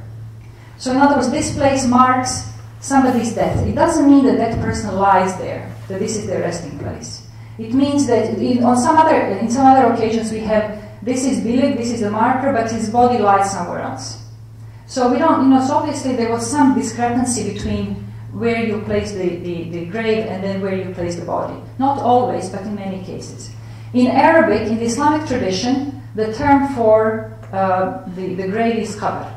So in other words, this place marks somebody's death. It doesn't mean that that person lies there, that this is their resting place. It means that in some other occasions we have, this is Bilig, this is the marker, but his body lies somewhere else. So we don't, so obviously there was some discrepancy between where you place the grave and then where you place the body. Not always, but in many cases. In Arabic, in the Islamic tradition, the term for the grave is qabr.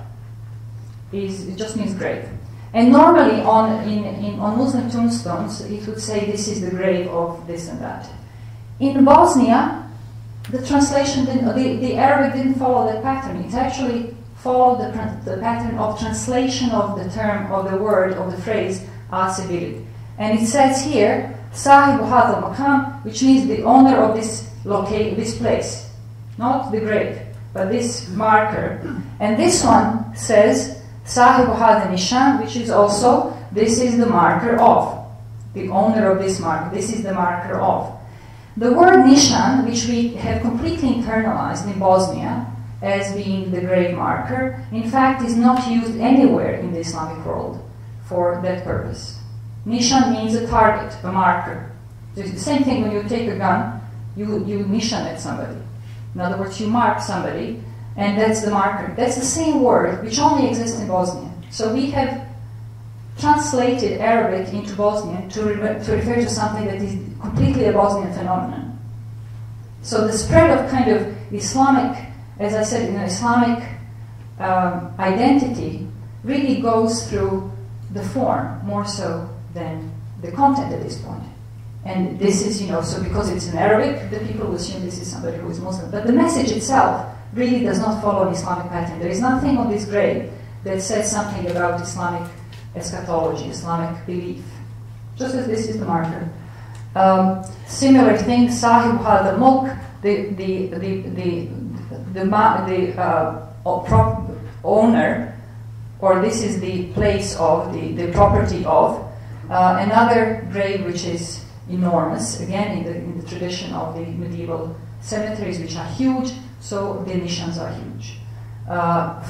It just means grave. And normally on Muslim tombstones, it would say this is the grave of this and that. In Bosnia, the translation, the Arabic didn't follow that pattern. It actually followed the pattern of translation of the term, of the word, of the phrase, Asabilig. And it says here, Sahibu Hadha Makam, which means the owner of this place. Not the grave, but this marker. And this one says, Sahibu Hadha Nishan, which is also, this is the marker of. The owner of this marker. This is the marker of. The word Nishan, which we have completely internalized in Bosnia as being the grave marker, in fact is not used anywhere in the Islamic world for that purpose. Nishan means a target, a marker. It's the same thing when you take a gun, you nishan at somebody. In other words, you mark somebody, and that's the marker. That's the same word, which only exists in Bosnia. So we have translated Arabic into Bosnian to refer to something that is completely a Bosnian phenomenon. So the spread of kind of Islamic, as I said, Islamic identity really goes through the form more so than the content at this point. And this is, so because it's in Arabic, the people will assume this is somebody who is Muslim. But the message itself really does not follow an Islamic pattern. There is nothing on this grave that says something about Islamic eschatology, Islamic belief. Just as this is the marker. Similar thing, Sahib Hadha Mulk, the owner, or this is the place of, the property of, another grave which is enormous, again in the tradition of the medieval cemeteries, which are huge, so the nishans are huge.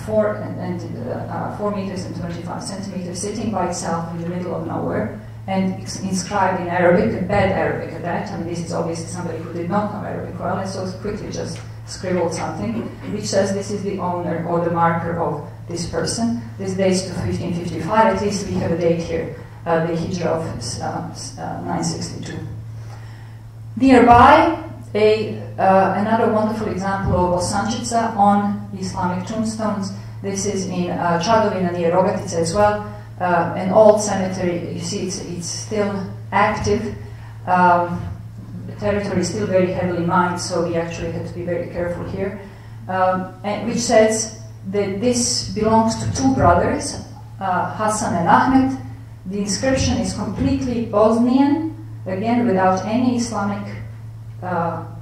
4 meters and 25 centimeters, sitting by itself in the middle of nowhere, and inscribed in Arabic, bad Arabic at that. I mean, this is obviously somebody who did not know Arabic well, and so quickly just scribbled something, which says this is the owner or the marker of this person. This dates to 1555, at least we have a date here, the Hijrah of 962. Nearby, another wonderful example of Osančica on Islamic tombstones. This is in Čadovina near Rogatica as well. An old cemetery, you see it's still active. The territory is still very heavily mined, so we actually have to be very careful here. And which says that this belongs to two brothers, Hassan and Ahmed. The inscription is completely Bosnian, again without any Islamic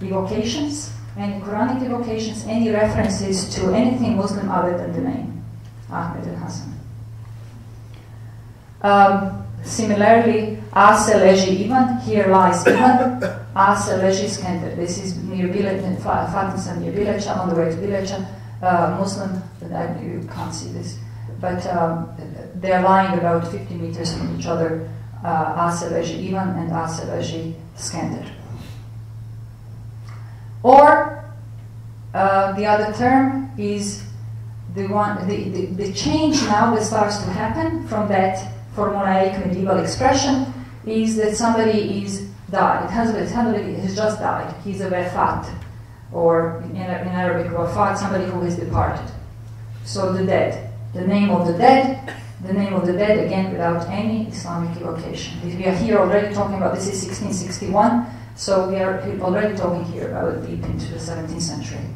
evocations, any Quranic evocations, any references to anything Muslim other than the name, Ahmed and Hassan. Similarly, Ase leži Ivan, here lies Ivan, Ase leži Skender. This is near Bileća, Fatimsa near Bileća, on the way to Bileća, Muslim, you can't see this, but they're lying about 50 meters from each other, Ase leži Ivan and Ase leži Skender. Or the other term is the change now that starts to happen from that formulaic medieval expression is that somebody is died. Somebody has just died. He's a wafat, or in Arabic wafat, somebody who has departed. So the dead. The name of the dead. The name of the dead, again without any Islamic evocation. We are here already talking about, this is 1661, so we are already talking here about deep into the 17th century.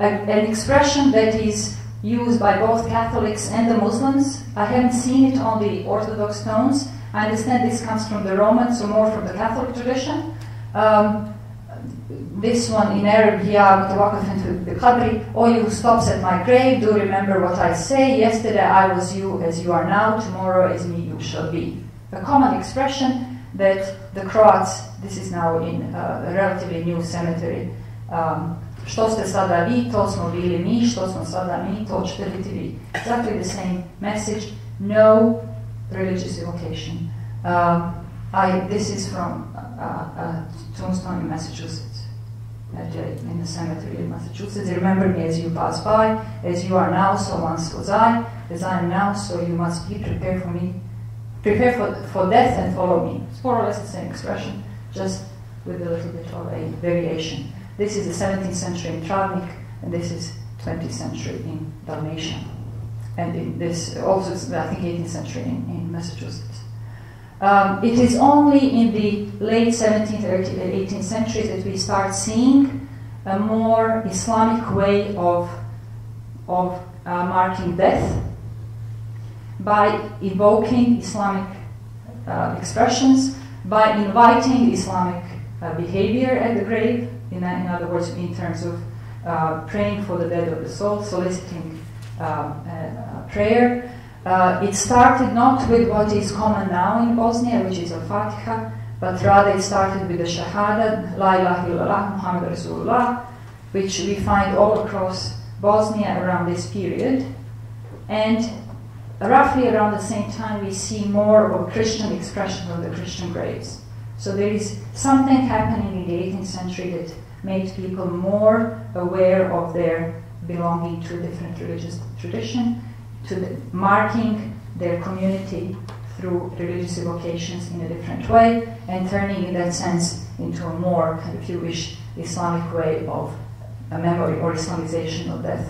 An expression that is used by both Catholics and the Muslims. I haven't seen it on the Orthodox stones. I understand this comes from the Romans, so more from the Catholic tradition. this one in Arab, Ya mutawaqifan bi qadri, O you who stops at my grave, do remember what I say. Yesterday I was you as you are now, tomorrow as me you shall be. A common expression that the Croats, this is now in a relatively new cemetery, što ste sada vi, to smo bili mi, što smo sada mi, to ćete biti vi. Exactly the same message, no religious evocation. This is from tombstone in Massachusetts, in the cemetery in Massachusetts. Remember me as you pass by, as you are now, so once was I, as I am now, so you must be prepared for me. Prepare for death and follow me. It's more or less the same expression, just with a little bit of a variation. This is the 17th century in Travnik, and this is 20th century in Dalmatia. And in this, also, I think, 18th century in Massachusetts. It is only in the late 17th or 18th century that we start seeing a more Islamic way of marking death by evoking Islamic expressions, by inviting Islamic behavior at the grave, in other words, in terms of praying for the dead of the soul, soliciting prayer. It started not with what is common now in Bosnia, which is al-Fatiha, but rather it started with the Shahada, La ilaha illallah, Muhammad Rasulullah, which we find all across Bosnia around this period. And roughly around the same time we see more of Christian expression of the Christian graves. So there is something happening in the 18th century that made people more aware of their belonging to a different religious tradition, marking their community through religious evocations in a different way, and turning in that sense into a more, if you wish, Islamic way of a memory or Islamization of death.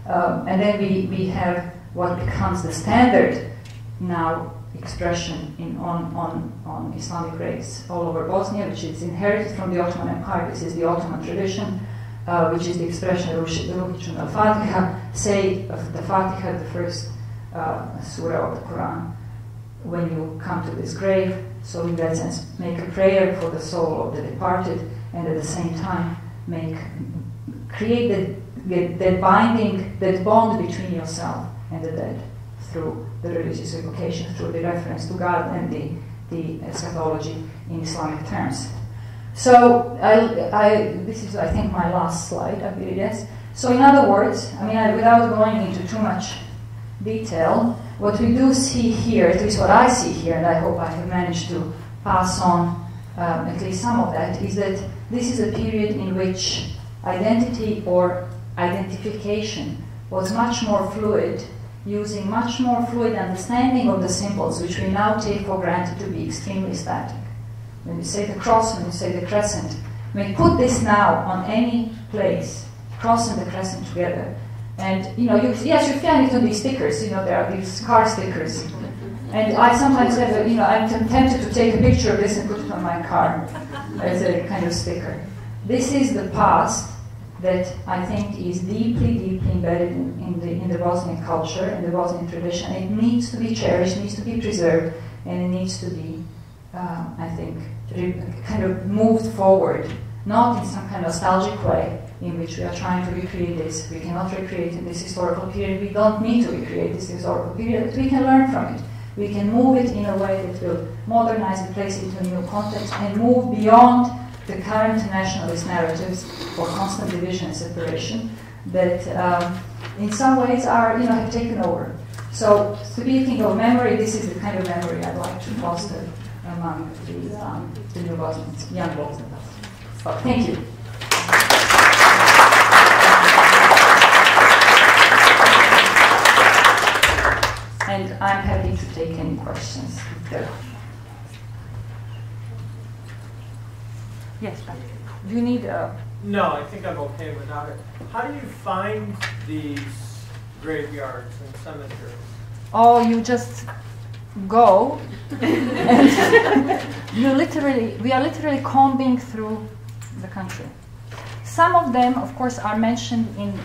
And then we have what becomes the standard now expression on Islamic graves all over Bosnia, which is inherited from the Ottoman Empire. This is the Ottoman tradition, which is the expression of Ruhichun al-Fatiha, say of the Fatiha, the first surah of the Quran, when you come to this grave. So in that sense, make a prayer for the soul of the departed, and at the same time create that binding, that bond between yourself and the dead through the religious evocation, through the reference to God and the eschatology in Islamic terms. So this is, I think, my last slide, I believe, yes. So in other words, without going into too much detail, what we do see here, at least what I see here, and I hope I have managed to pass on at least some of that, is that this is a period in which identity or identification was much more fluid, using much more fluid understanding of the symbols, which we now take for granted to be extremely static. When you say the cross, when you say the crescent, put this now on any place, cross and the crescent together, and you find it on these stickers. There are these car stickers, and I sometimes have I'm tempted to take a picture of this and put it on my car as a kind of sticker. This is the past that I think is deeply, deeply embedded in the Bosnian culture, in the Bosnian tradition. It needs to be cherished, needs to be preserved, and it needs to be, I think, kind of moved forward, not in some kind of nostalgic way in which we are trying to recreate this. We cannot recreate in this historical period. We don't need to recreate this historical period, but we can learn from it. We can move it in a way that will modernize it, place it into a new context, and move beyond the current nationalist narratives for constant division and separation that in some ways are, have taken over. So speaking of memory, this is the kind of memory I'd like to foster among the new Bosnians, young Bosnians. So thank you. And I'm happy to take any questions if there are. Yes, but do you need a... No, I think I'm okay without it. How do you find these graveyards and cemeteries? Oh, you just go and we are literally combing through the country. Some of them, of course, are mentioned in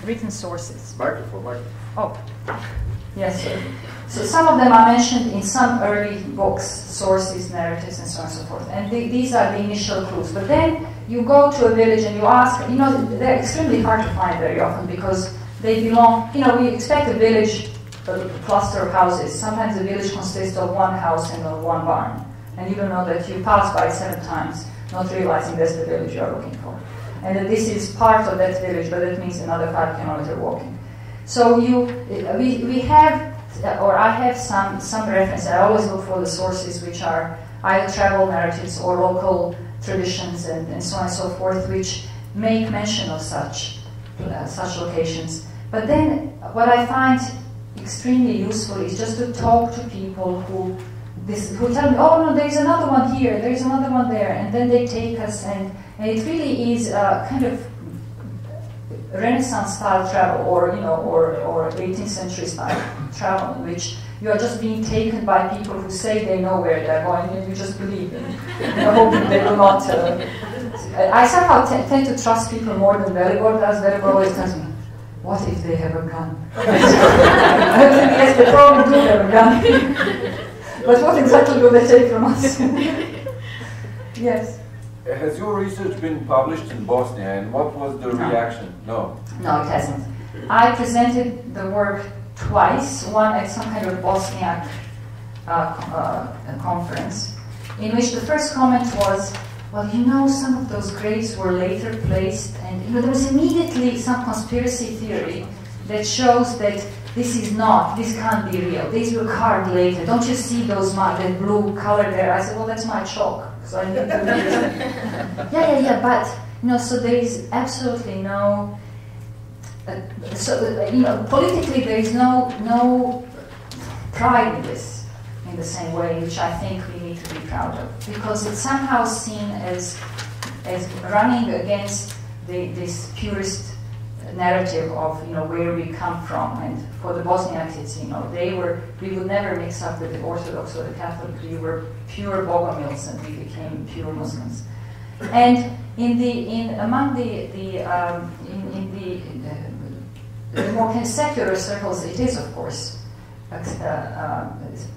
written sources. Microphone. Oh, yes, sir. So some of them are mentioned in some early books, sources, narratives, and so on and so forth. And these are the initial clues. But then you go to a village and you ask, you know, they're extremely hard to find very often because they belong, you know, we expect a village, a cluster of houses. Sometimes the village consists of one house and of one barn. And you don't know that you pass by it 7 times, not realizing that's the village you're looking for. And that this is part of that village, but that means another 5 kilometer walking. So we have, or I have some reference. I always look for the sources which are either travel narratives or local traditions and so on and so forth, which make mention of such locations. But then what I find extremely useful is just to talk to people who tell me, oh no, there's another one here, there's another one there, and then they take us, and it really is a kind of Renaissance style travel, or you know, or 18th century style travel, in which you are just being taken by people who say they know where they're going, and you just believe them, hoping they will not. I somehow tend to trust people more than Velibor does. Velibor always tells me, what if they have a gun? Yes, they probably do have a gun. But what exactly do they take from us? Yes. Has your research been published in Bosnia, and what was the reaction? No. No, it hasn't. I presented the work twice, one at some kind of Bosniak conference, in which the first comment was, well, you know, some of those graves were later placed, and you know, there was immediately some conspiracy theory that shows that this can't be real. These were carved later. Don't you see those that blue color there? I said, well, that's my chalk. So I need to yeah, but you know, so there is absolutely no. You know, politically there is no pride in this in the same way, which I think we need to be proud of, because it's somehow seen as running against this purist narrative of, you know, where we come from. And for the Bosniaks, it's, you know, we would never mix up with the Orthodox or the Catholic. We were pure Bogomils, and we became pure Muslims. And among the more kind of secular circles, it is, of course,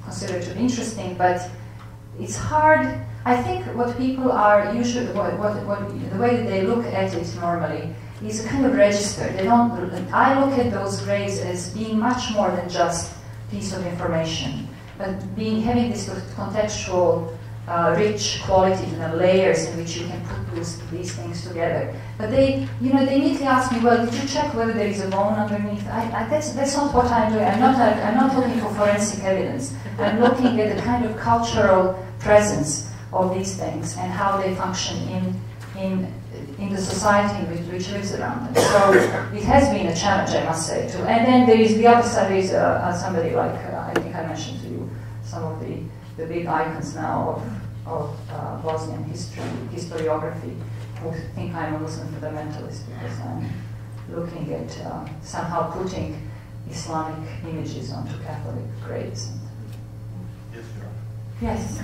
considered to be interesting, but it's hard. I think what people are usually, the way that they look at it normally is a kind of register. I look at those graves as being much more than just a piece of information, but having this contextual, rich quality, you know, layers in which you can put these things together. But they immediately ask me, well, did you check whether there is a bone underneath? That's not what I'm doing. I'm not looking for forensic evidence. I'm looking at the kind of cultural presence of these things and how they function in the society which lives around them. So it has been a challenge, I must say, too. And then there is the other side. There is somebody like I think I mentioned to you some of the big icons now of Bosnian historiography, who think I'm a Muslim fundamentalist because I'm looking at somehow putting Islamic images onto Catholic graves. Yes.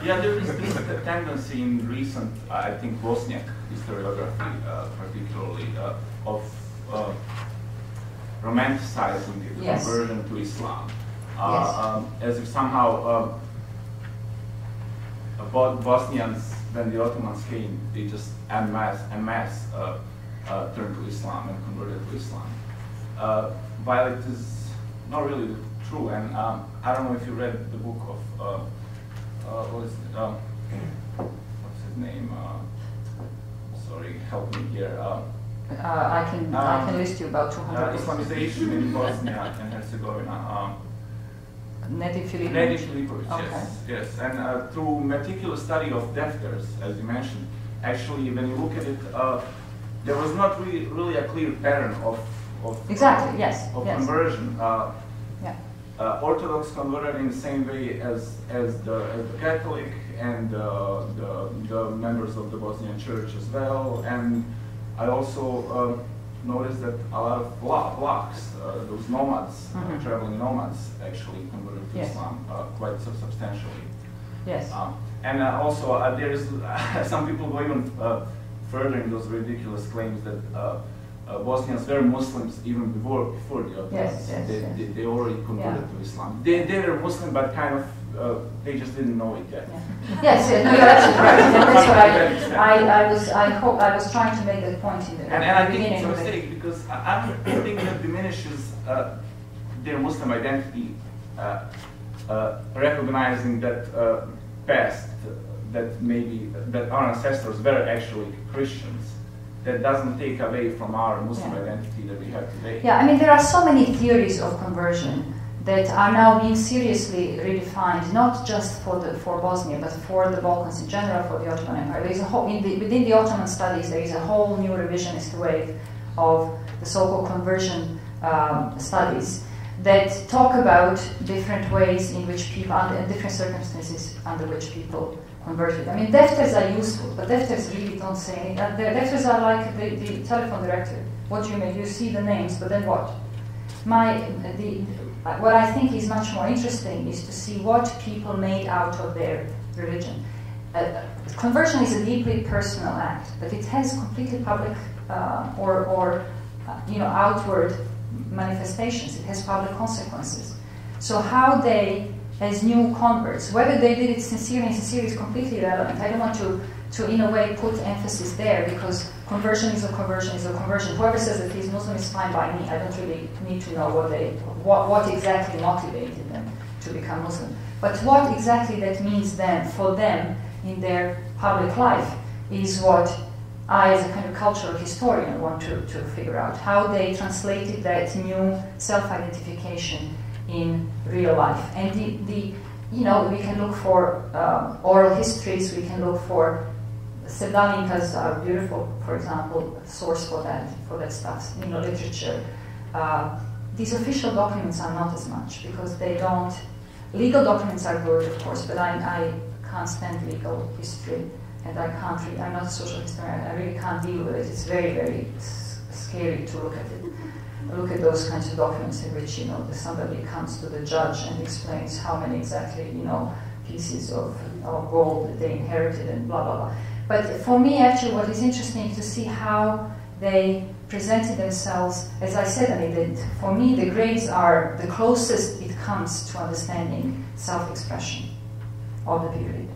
Yeah, there is this tendency in recent, I think, Bosniak historiography, particularly, of romanticizing the yes. conversion to Islam, yes. As if somehow Bosnians, when the Ottomans came, they just en masse turned to Islam and converted to Islam. While it is not really true, and I don't know if you read the book of what's his name? Sorry, help me here. I can list you about 200 Islamization in Bosnia and Herzegovina. Nedi Filipovic. Nedi Filipovic, Okay. yes. And through meticulous study of defters, as you mentioned, actually, when you look at it, there was not really a clear pattern of exactly, yes, yes. conversion. Yeah. Orthodox converted in the same way as the Catholic and the members of the Bosnian Church as well. And I also noticed that a lot of blocks, those nomads, traveling nomads, actually converted to yes. Islam quite substantially. Yes. And also there is some people go even further in those ridiculous claims that Bosnians were Muslims even before the Ottomans. Yes, yes, they already converted to Islam. They were Muslim, but kind of they just didn't know it yet. Yeah. Yes, no, you're absolutely right. And that's what I was trying to make that point in the and I think beginning. it's a mistake because I think that diminishes their Muslim identity, recognizing that past, that our ancestors were actually Christians. That doesn't take away from our Muslim identity that we have today. Yeah, I mean, there are so many theories of conversion that are now being seriously redefined, not just for Bosnia, but for the Balkans in general, for the Ottoman Empire. There is a whole, within the Ottoman studies, there is a whole new revisionist wave of the so-called conversion studies that talk about different ways in which people, and different circumstances under which people converted. I mean, defters are useful, but defters really don't say anything. The defters are like the telephone directory. What do you make? You see the names, but then what? What I think is much more interesting is to see what people made out of their religion. Conversion is a deeply personal act, but it has completely public outward manifestations. It has public consequences. So how they, as new converts, whether they did it sincerely is completely irrelevant. I don't want to in a way put emphasis there, because conversion is a conversion is a conversion. Whoever says that he's Muslim is fine by me. I don't really need to know what exactly motivated them to become Muslim. But what exactly that means then for them in their public life is what I, as a kind of cultural historian, want to figure out. How they translated that new self-identification in real life. And we can look for oral histories, we can look for Sevdalinkas are beautiful, for example, source for that stuff, literature. These official documents are not as much, because they don't, legal documents are good, of course, but I can't stand legal history, and I'm not a social historian, I really can't deal with it. It's very, very scary to look at it. Look at those kinds of documents in which, somebody comes to the judge and explains how many exactly, pieces of gold that they inherited and blah, blah, blah. But for me, actually, what is interesting to see how they presented themselves. As I said, for me, the grades are the closest it comes to understanding self-expression of the period.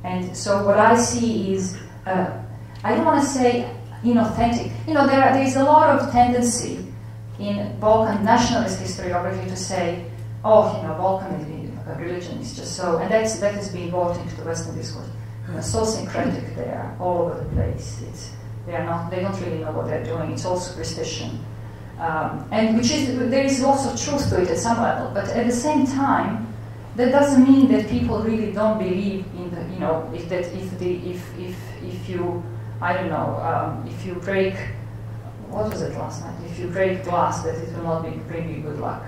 And so what I see is, I don't want to say inauthentic. There is a lot of tendency in Balkan nationalist historiography to say, Balkan religion is just so, and that has been brought into the Western discourse. So syncretic, they are all over the place. They don't really know what they're doing. It's all superstition, and there is lots of truth to it at some level. But at the same time, that doesn't mean that people really don't believe in if you break, what was it last night? If you break glass, that it will not bring you good luck.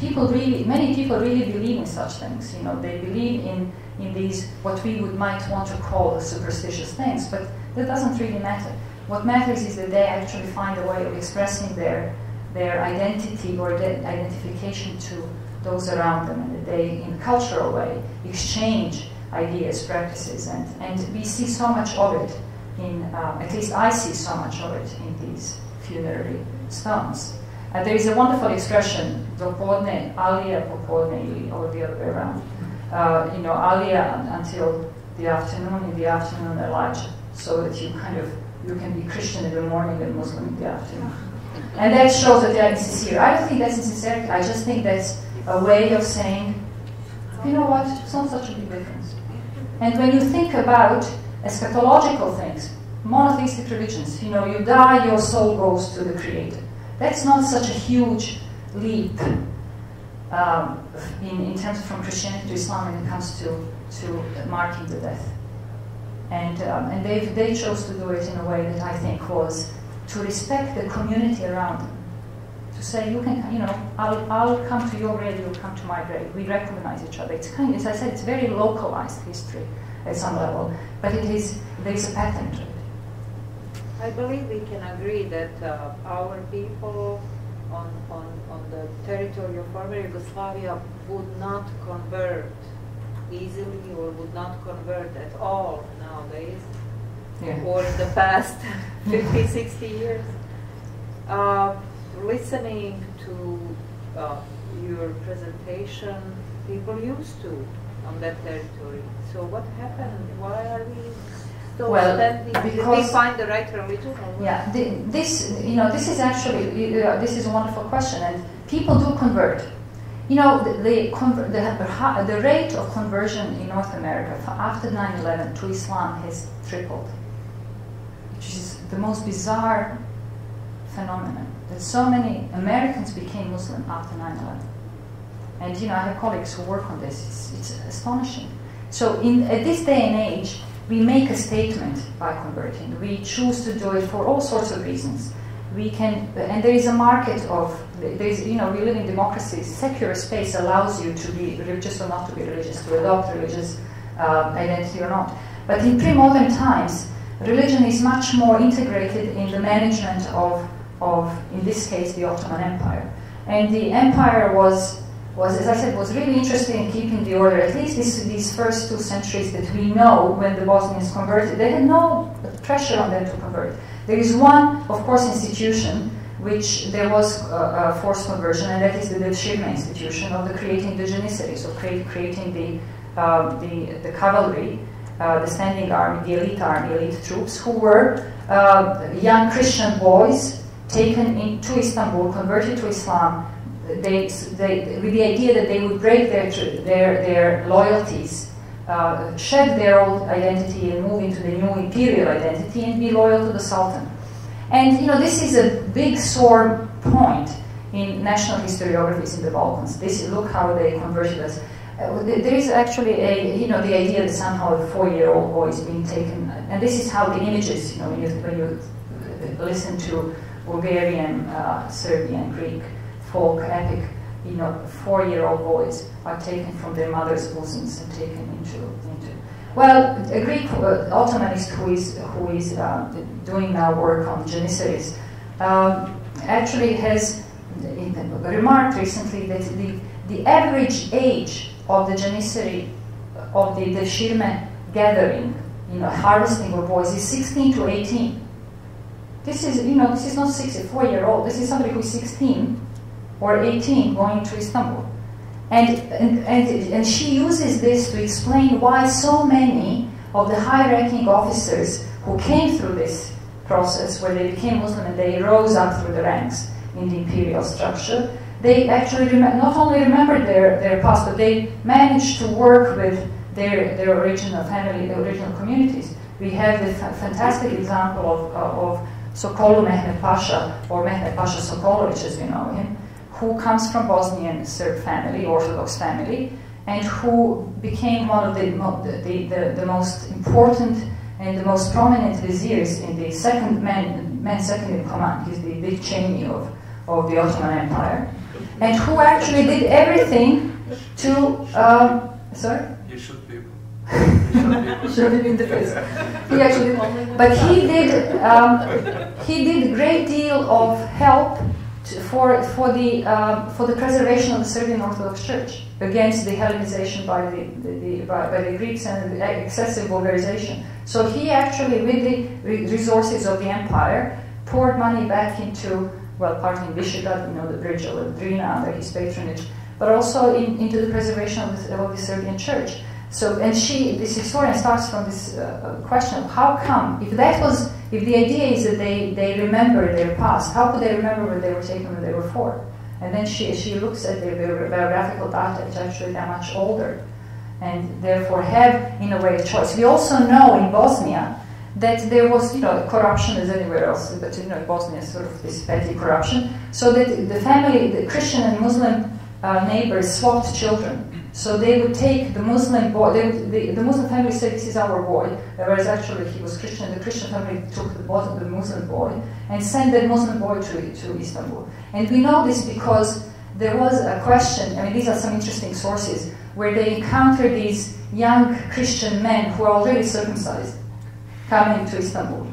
Many people really believe in such things. They believe in these, what we might want to call superstitious things, but that doesn't really matter. What matters is that they actually find a way of expressing their identity or their identification to those around them, and that they, in a cultural way, exchange ideas, practices, and we see so much of it at least I see so much of it in these funerary stones. There is a wonderful expression, dopodne, alia popodne, or the other way around. Alia until the afternoon, in the afternoon Elijah, so that you can be Christian in the morning and Muslim in the afternoon. And that shows that they are insincere. I don't think that's insincerity, I just think that's a way of saying, you know what, it's not such a big difference. And when you think about eschatological things, monotheistic religions, you die, your soul goes to the Creator. That's not such a huge leap in terms of from Christianity to Islam when it comes to marking the death. And they chose to do it in a way that I think was to respect the community around them. To say, you can, I'll come to your grave, you'll come to my grave. We recognize each other. It's as I said, it's very localized history at some level, but there's a pattern to it. I believe we can agree that our people on the territory of former Yugoslavia would not convert easily, or would not convert at all nowadays, or in the past 50, 60 years. Listening to your presentation, people used to on that territory. So what happened? Why are we still Well, standing? Did we because- find the right religion? Or what? Yeah, this is actually this is a wonderful question, and people do convert. The rate of conversion in North America after 9/11 to Islam has tripled, which is the most bizarre phenomenon. That so many Americans became Muslim after 9/11, and I have colleagues who work on this. It's astonishing. So at this day and age, we make a statement by converting. We choose to do it for all sorts of reasons. We can, and there is a market of, we live in democracy. Secular space allows you to be religious or not to be religious, to adopt religious identity or not. But in pre-modern times, religion is much more integrated in the management of, in this case, the Ottoman Empire. And the empire was, as I said, was really interested in keeping the order. At least these first 2 centuries that we know when the Bosnians converted, they had no pressure on them to convert. There is one, of course, institution which there was a forced conversion, and that is the Shirme institution of creating the janissaries, of creating the cavalry, the standing army, the elite troops, who were young Christian boys taken into Istanbul, converted to Islam. With the idea that they would break their loyalties, shed their old identity and move into the new imperial identity and be loyal to the Sultan. And this is a big sore point in national historiographies in the Balkans. Look how they converted us. There is actually the idea that somehow a 4-year-old boy is being taken, and this is how the images, when you listen to Bulgarian, Serbian, Greek folk epic, 4-year-old boys are taken from their mother's bosoms and taken into. Well, a Greek Ottomanist who is doing now work on janissaries actually has remarked recently that the average age of the janissary, of the Shirme gathering, harvesting of boys, is 16 to 18. This is not 64-year-old. This is somebody who is 16 or 18 going to Istanbul. And she uses this to explain why so many of the high-ranking officers who came through this process, where they became Muslim and they rose up through the ranks in the imperial structure, they actually not only remembered their past, but they managed to work with their original family, their original communities. We have the fantastic example of Sokolo Mehmet Pasha, or Mehmet Pasha Sokolovic as we know him, who comes from Bosnian Serb family, Orthodox family, and who became one of the most important and the most prominent viziers in the second in command. He's the big Cheney of the Ottoman Empire, and who actually did everything to. Sorry. You should be. Should have been the first. He actually, but he did a great deal of help for the preservation of the Serbian Orthodox Church against the Hellenization by the Greeks and the excessive Bulgarization. So he actually, with the resources of the empire, poured money back into, well, partly in Visegrad, the bridge over Drina under his patronage, but also into the preservation of the Serbian Church. So, and this historian starts from this question of how come, if the idea is that they remember their past, how could they remember where they were taken when they were 4? And then she looks at their biographical data, which actually they're much older, and therefore have, in a way, a choice. We also know in Bosnia that there was, corruption as anywhere else, but Bosnia is sort of this petty corruption, so that the family, the Christian and Muslim neighbors swapped children. So they would take the Muslim boy, the Muslim family said, this is our boy, whereas actually he was Christian. The Christian family took the Muslim boy and sent that Muslim boy to Istanbul. And we know this because there was a question, these are some interesting sources, where they encountered these young Christian men who are already circumcised coming to Istanbul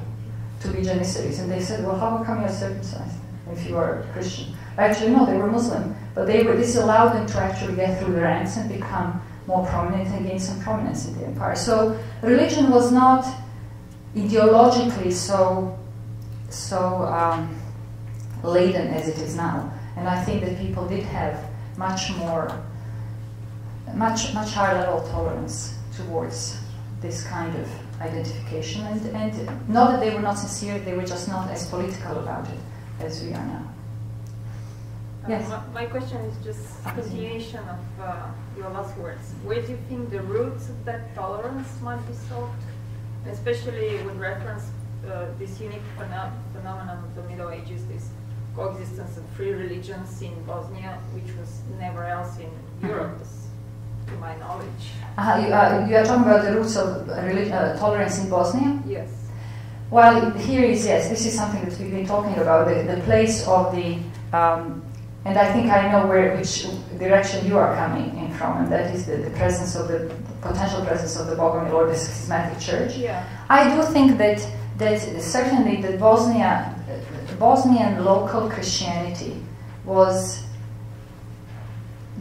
to be janissaries. And they said, well, how come you are circumcised if you are a Christian? Actually, no, they were Muslim, but this allowed them to actually get through the ranks and become more prominent and gain some prominence in the empire. So religion was not ideologically so laden as it is now. And I think that people did have much more much higher level of tolerance towards this kind of identification, and not that they were not sincere, they were just not as political about it as we are now. Yes? My question is just continuation of your last words. Where do you think the roots of that tolerance might be solved? Especially with reference this unique phenomenon of the Middle Ages, this coexistence of free religions in Bosnia, which was never else in Europe, to my knowledge. You are talking about the roots of tolerance in Bosnia? Yes. Well, here is, yes, this is something that we've been talking about, the place of the, and I think I know which direction you are coming in from, and that is the presence of the potential presence of the Bogomil or the schismatic church. Yeah. I do think that certainly the Bosnian local Christianity was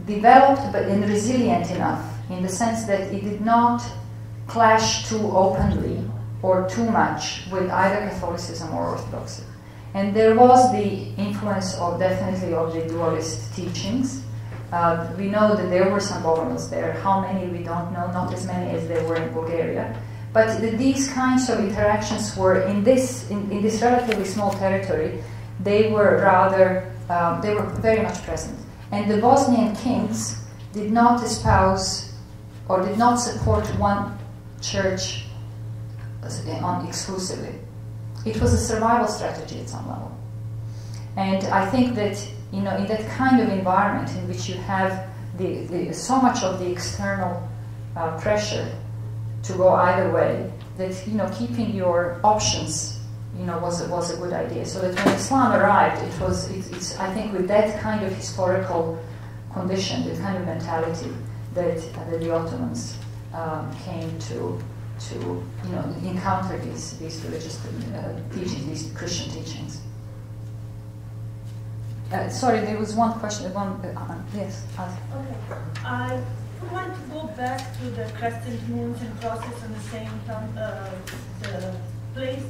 developed but resilient enough in the sense that it did not clash too openly or too much with either Catholicism or Orthodoxy. And there was the influence of definitely of the dualist teachings. We know that there were some Bogomils there. How many we don't know, not as many as there were in Bulgaria. But these kinds of interactions were in this relatively small territory. They were rather they were very much present. And the Bosnian kings did not espouse or did not support one church exclusively. It was a survival strategy at some level. And I think that, you know, in that kind of environment in which you have so much of the external pressure to go either way, that, you know, keeping your options, you know, was a good idea. So that when Islam arrived, it's I think with that kind of historical condition, the kind of mentality that the Ottomans came to you know, encounter these religious teachings, these Christian teachings. Sorry, there was one question. Yes. Okay. I would like to go back to the crescent moons and process in the same time, the place,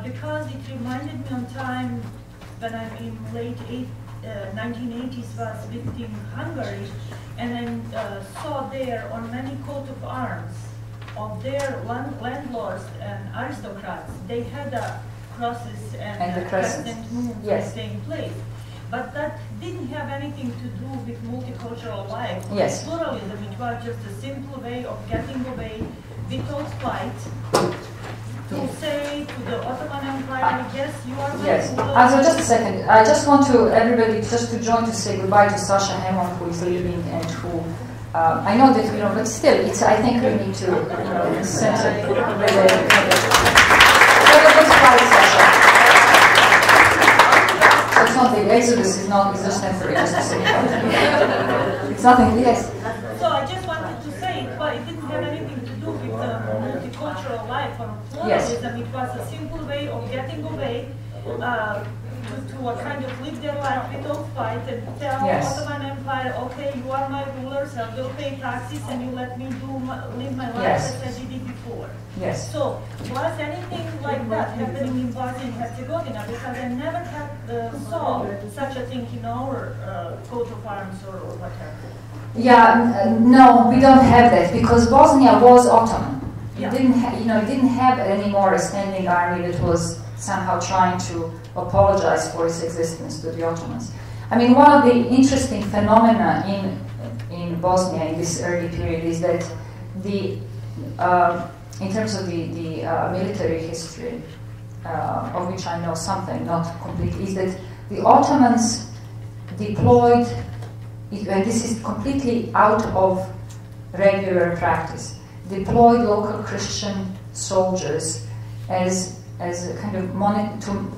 because it reminded me on time when I'm in late 1980s was visiting Hungary, and I saw there on many coat of arms of their landlords and aristocrats, they had crosses and the crescent moons in the same place. But that didn't have anything to do with multicultural life or pluralism. It was just a simple way of getting away without fight to say to the Ottoman Empire, I guess you are my ruler. Also, just a second. I just want to everybody just to join to say goodbye to Sasha Hemon, who is leaving and who I know that, you know, but still, I think we need to, you know, censor So it's not the Exodus is just temporary, just a second. It's nothing, yes. So I just wanted to say, but it didn't have anything to do with multicultural life or pluralism. It was a simple way of getting away to kind of live their life without fight and tell Ottoman Empire, okay, you are my rulers, I will pay taxes and you let me live my life as I did it before. Yes. So, was anything like that happening in Bosnia and Herzegovina? Because I never saw such a thing in our coat of arms or whatever. Yeah, no, we don't have that because Bosnia was Ottoman. It didn't, it didn't have anymore a standing army that was somehow trying to apologize for its existence to the Ottomans. I mean, one of the interesting phenomena in Bosnia in this early period is that in terms of the military history, of which I know something, not completely, is that the Ottomans deployed, and this is completely out of regular practice, deployed local Christian soldiers as a kind of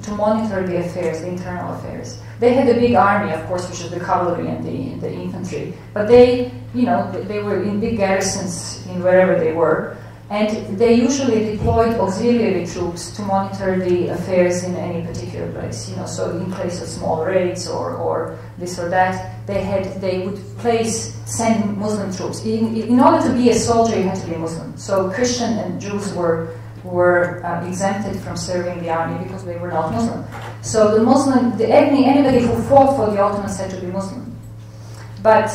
to monitor the affairs, the internal affairs. They had a big army, of course, which is the cavalry and the infantry, but they were in big garrisons in wherever they were, and they usually deployed auxiliary troops to monitor the affairs in any particular place. So in place of small raids or this or that, they would send Muslim troops. In order to be a soldier, you had to be a Muslim. So Christian and Jews were exempted from serving the army because they were not Muslim. So anybody who fought for the Ottomans had to be Muslim. But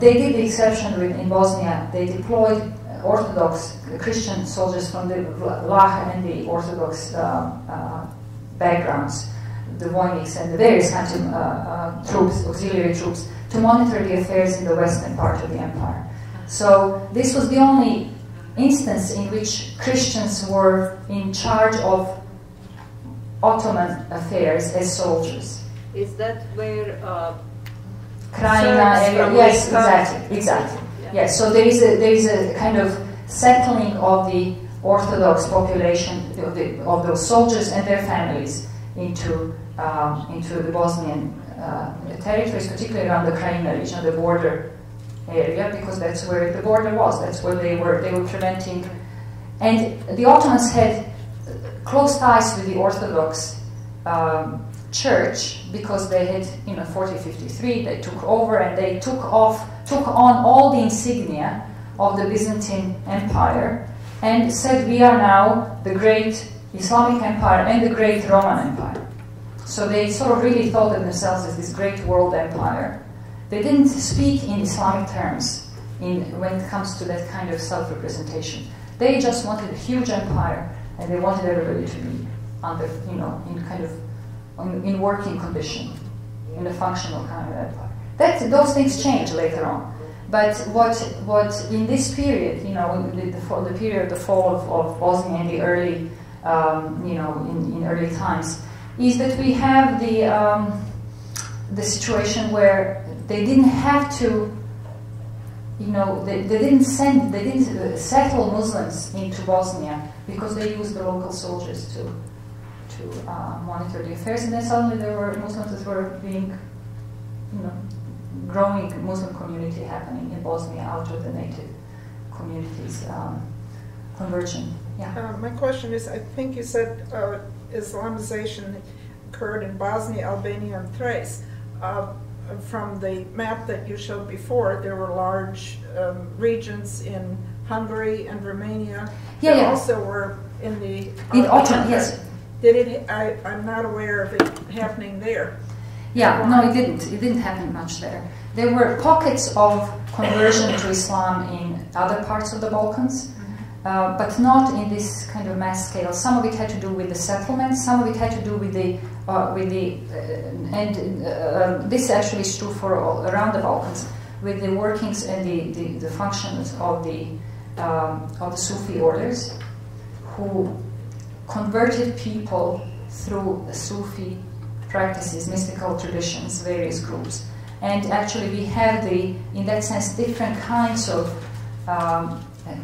they did the exception in Bosnia. They deployed Orthodox Christian soldiers from the Vlach and the Orthodox backgrounds, the Vojniks and the various kinds of troops, auxiliary troops, to monitor the affairs in the western part of the empire. So this was the only instance in which Christians were in charge of Ottoman affairs as soldiers. Is that where Krajina area? Yes, exactly. Yeah. Yes, so there is a kind of settling of the Orthodox population of those soldiers and their families into the Bosnian territories, particularly around the Krajina region, the border area, because that's where the border was. That's where they were preventing. And the Ottomans had close ties with the Orthodox Church, because they had, 1453, they took over and they took on all the insignia of the Byzantine Empire and said, we are now the great Islamic Empire and the great Roman Empire. So they sort of really thought of themselves as this great world empire. They didn't speak in Islamic terms when it comes to that kind of self-representation. They just wanted a huge empire, and they wanted everybody to be under, in working condition, in a functional kind of empire. Those things change later on. But what in this period, the period of the fall of Bosnia in the early, in early times, is that we have the situation where they didn't have to, they didn't settle Muslims into Bosnia because they used the local soldiers to monitor the affairs, and then suddenly there were Muslims that were being, growing Muslim community happening in Bosnia out of the native communities converging. Yeah. My question is, I think you said Islamization occurred in Bosnia, Albania, and Thrace. From the map that you showed before, there were large regions in Hungary and Romania. Yeah, that also were in the Ottoman. Yes. I'm not aware of it happening there. Yeah, no, it didn't. It didn't happen much there. There were pockets of conversion to Islam in other parts of the Balkans, but not in this kind of mass scale. Some of it had to do with the settlements. Some of it had to do with this actually is true for all around the Balkans, with the workings and the functions of the Sufi orders, who converted people through Sufi practices, mystical traditions, various groups. And actually we have in that sense, different kinds of,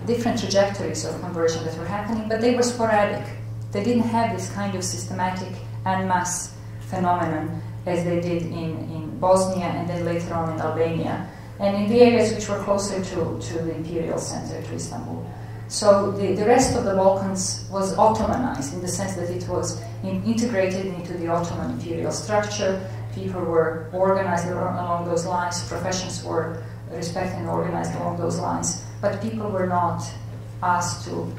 different trajectories of conversion that were happening, but they were sporadic. They didn't have this kind of systematic en masse phenomenon as they did in Bosnia and then later on in Albania, and in the areas which were closer to the imperial center, to Istanbul. So the rest of the Balkans was Ottomanized in the sense that it was integrated into the Ottoman imperial structure. People were organized along those lines, professions were respected and organized along those lines, but people were not asked to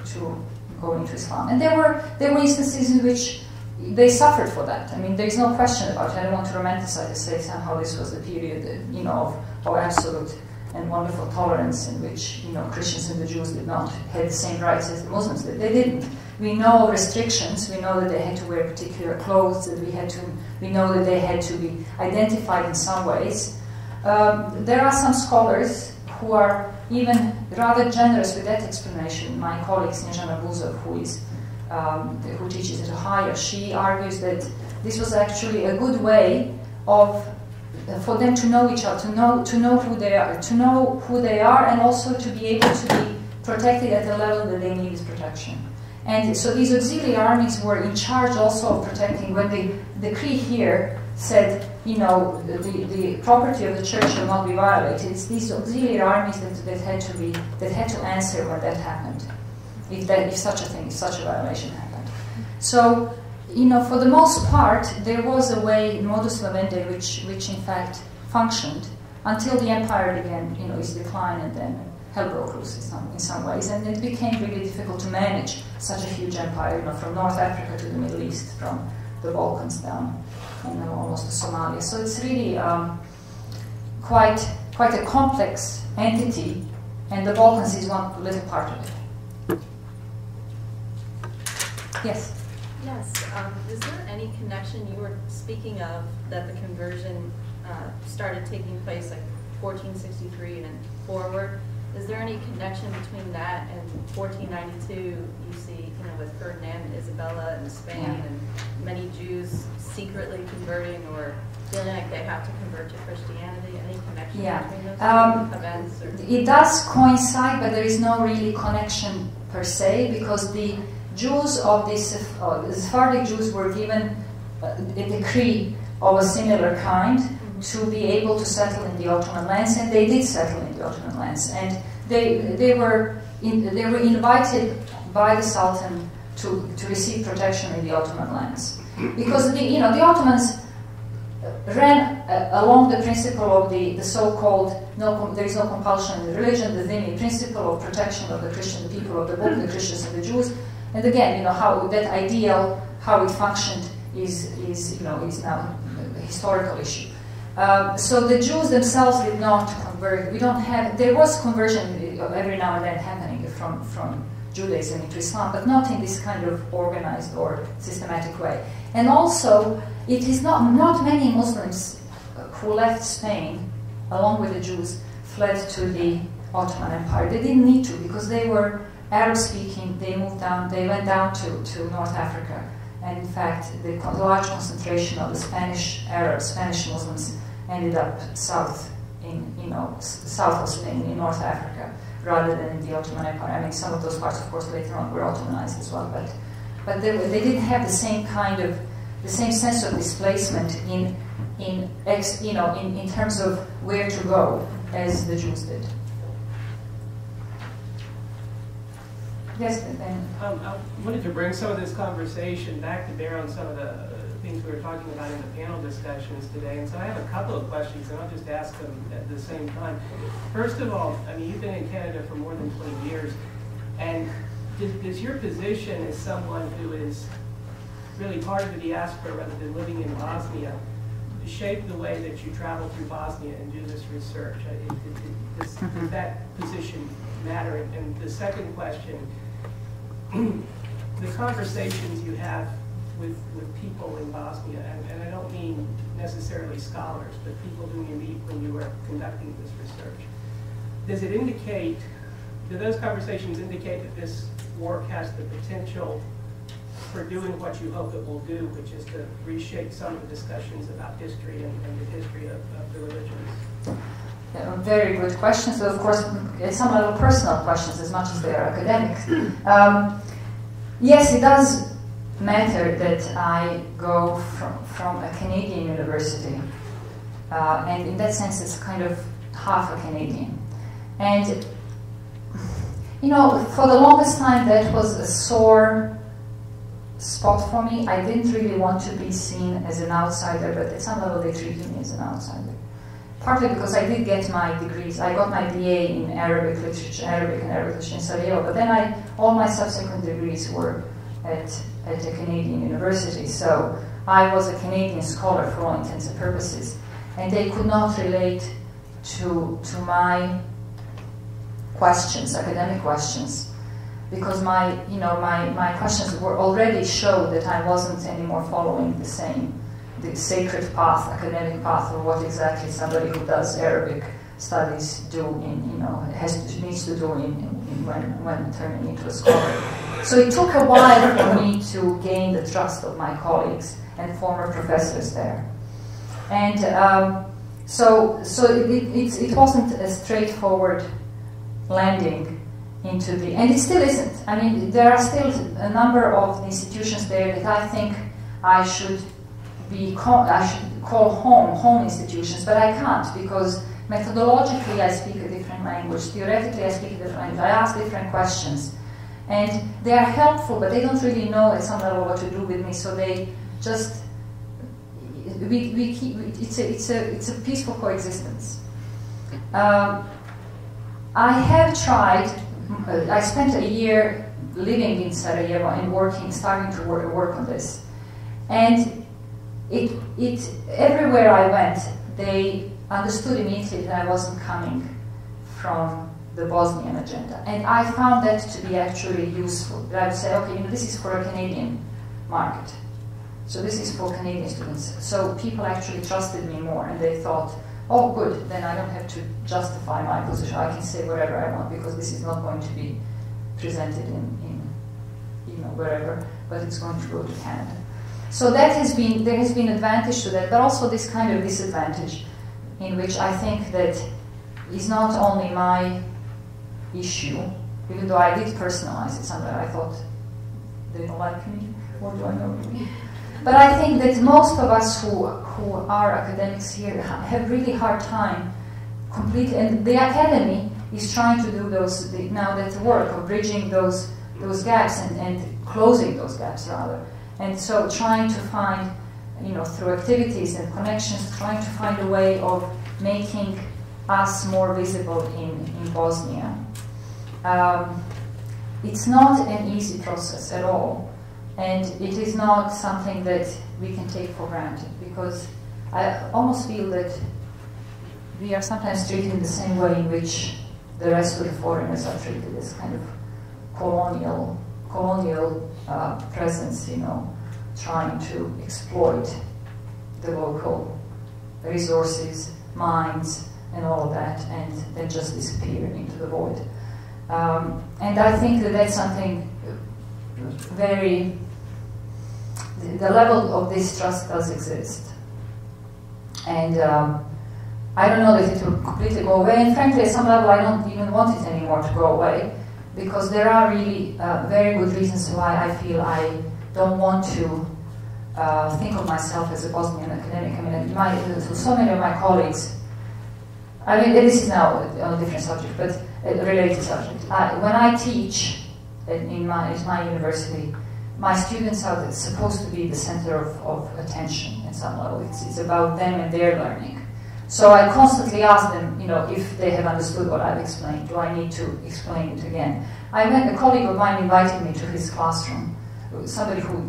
go into Islam. And there were instances in which they suffered for that. I mean, there is no question about it. I don't want to romanticize and say somehow this was the period, of absolute and wonderful tolerance in which, Christians and the Jews did not have the same rights as the Muslims did. They didn't. We know restrictions. We know that they had to wear particular clothes. We know that they had to be identified in some ways. There are some scholars who are even rather generous with that explanation. My colleague Snježana Buzov, who teaches at Ohio, she argues that this was actually a good way for them to know each other, to know who they are, and also to be able to be protected at the level that they need protection. And so these auxiliary armies were in charge also of protecting. When the decree here said, the property of the church will not be violated, it's these auxiliary armies that had to answer when that happened, if such a violation happened. So, for the most part, there was a way, modus vivendi, which in fact functioned until the empire began, its decline, and then hell broke loose in some ways, and it became really difficult to manage such a huge empire, from North Africa to the Middle East, from the Balkans down, almost to Somalia. So it's really quite quite a complex entity, and the Balkans is one little part of it. Yes? Yes. Is there any connection, you were speaking of that the conversion started taking place like 1463 and forward? Is there any connection between that and 1492? You see, with Ferdinand and Isabella in Spain, and many Jews secretly converting or feeling like they have to convert to Christianity. Any connection between those two events? Or? It does coincide, but there is no really connection per se, because the Jews of the Sephardic Jews were given a decree of a similar kind to be able to settle in the Ottoman lands, and they did settle in the Ottoman lands, and they were invited by the Sultan to receive protection in the Ottoman lands, because the Ottomans ran along the principle of the so-called there is no compulsion in the religion, the dhimmi principle of protection of the Christian, the people of the book, the Christians and the Jews. And again, how that ideal, how it functioned is now a historical issue. So the Jews themselves did not convert. There was conversion every now and then happening from Judaism into Islam, but not in this kind of organized or systematic way. And also, it is not many Muslims who left Spain, along with the Jews, fled to the Ottoman Empire. They didn't need to, because they were Arab-speaking. They went down to North Africa. And in fact, the large concentration of the Spanish Arabs, Spanish Muslims, ended up south of Spain, in North Africa, rather than in the Ottoman Empire. I mean, some of those parts, of course, later on were Ottomanized as well, but they didn't have the same sense of displacement in terms of where to go as the Jews did. Yes, Ben. I wanted to bring some of this conversation back to bear on some of the things we were talking about in the panel discussions today. And so I have a couple of questions, and I'll just ask them at the same time. First of all, I mean, you've been in Canada for more than 20 years, and does your position as someone who is really part of the diaspora rather than living in Bosnia shape the way that you travel through Bosnia and do this research? Does that position matter? And the second question, the conversations you have with people in Bosnia, and I don't mean necessarily scholars, but people whom you meet when you are conducting this research, do those conversations indicate that this work has the potential for doing what you hope it will do, which is to reshape some of the discussions about history and the history of the religions? Very good questions. So, of course, some level personal questions as much as they are academic. Yes, it does matter that I go from a Canadian university, and in that sense, it's kind of half a Canadian. And for the longest time, that was a sore spot for me. I didn't really want to be seen as an outsider, but at some level, they treated me as an outsider. Partly because I did get my degrees. I got my BA in Arabic literature, Arabic literature in Sarajevo, but then all my subsequent degrees were at a Canadian university. So I was a Canadian scholar for all intents and purposes, and they could not relate to my questions, academic questions, because my questions were already showed that I wasn't anymore following the sacred path, academic path, or what exactly somebody who does Arabic studies do needs to do when turning into a scholar. So it took a while for me to gain the trust of my colleagues and former professors there, and so it wasn't a straightforward landing into the, and it still isn't. I mean, there are still a number of institutions there that I think I should call home institutions, but I can't, because methodologically I speak a different language, theoretically I speak a different language, I ask different questions, and they are helpful, but they don't really know at some level what to do with me, so they just, it's a peaceful coexistence. I have tried, I spent a year living in Sarajevo and starting to work on this, and everywhere I went, they understood immediately that I wasn't coming from the Bosnian agenda. And I found that to be actually useful. That I would say, okay, this is for a Canadian market. So this is for Canadian students. So people actually trusted me more, and they thought, oh good, then I don't have to justify my position. I can say whatever I want because this is not going to be presented in wherever, but it's going to go to Canada. So there has been advantage to that, but also this kind of disadvantage in which I think that is not only my issue, even though I did personalize it somewhere. I thought, they don't like me, what do I know? But I think that most of us who are academics here have really hard time completely, and the academy is trying to do now that work of bridging those gaps and closing those gaps rather. And so trying to find, through activities and connections, trying to find a way of making us more visible in Bosnia. It's not an easy process at all. And it is not something that we can take for granted, because I almost feel that we are sometimes treated in the same way in which the rest of the foreigners are treated, as kind of colonial presence, trying to exploit the local resources, mines, and all of that, and then just disappear into the void. And I think that that's something the level of distrust does exist. And I don't know that it will completely go away, and frankly, at some level I don't even want it anymore to go away, because there are really very good reasons why I feel I don't want to think of myself as a Bosnian academic. I mean, so many of my colleagues, this is now on a different subject, but a related subject. When I teach in my university, my students are supposed to be the center of attention at some level. It's about them and their learning. So I constantly ask them, if they have understood what I've explained. Do I need to explain it again? A colleague of mine invited me to his classroom, somebody who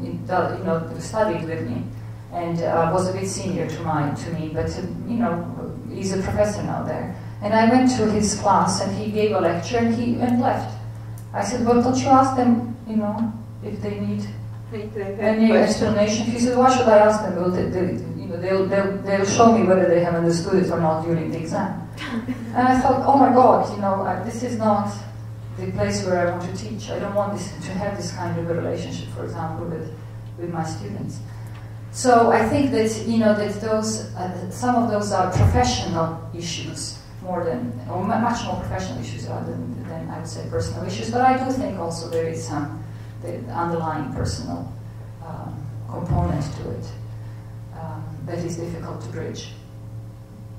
studied with me and was a bit senior to me, but he's a professor now there. And I went to his class and he gave a lecture and he went left. I said, well, don't you ask them, if they need any explanation? He said, why should I ask them? Well, they'll show me whether they have understood it or not during the exam. And I thought, oh my God, this is not the place where I want to teach. I don't want to have this kind of a relationship, for example, with my students. So I think that that those some of those are professional issues more than, or much more professional issues rather than I would say personal issues. But I do think also there is some the underlying personal component to it that is difficult to bridge.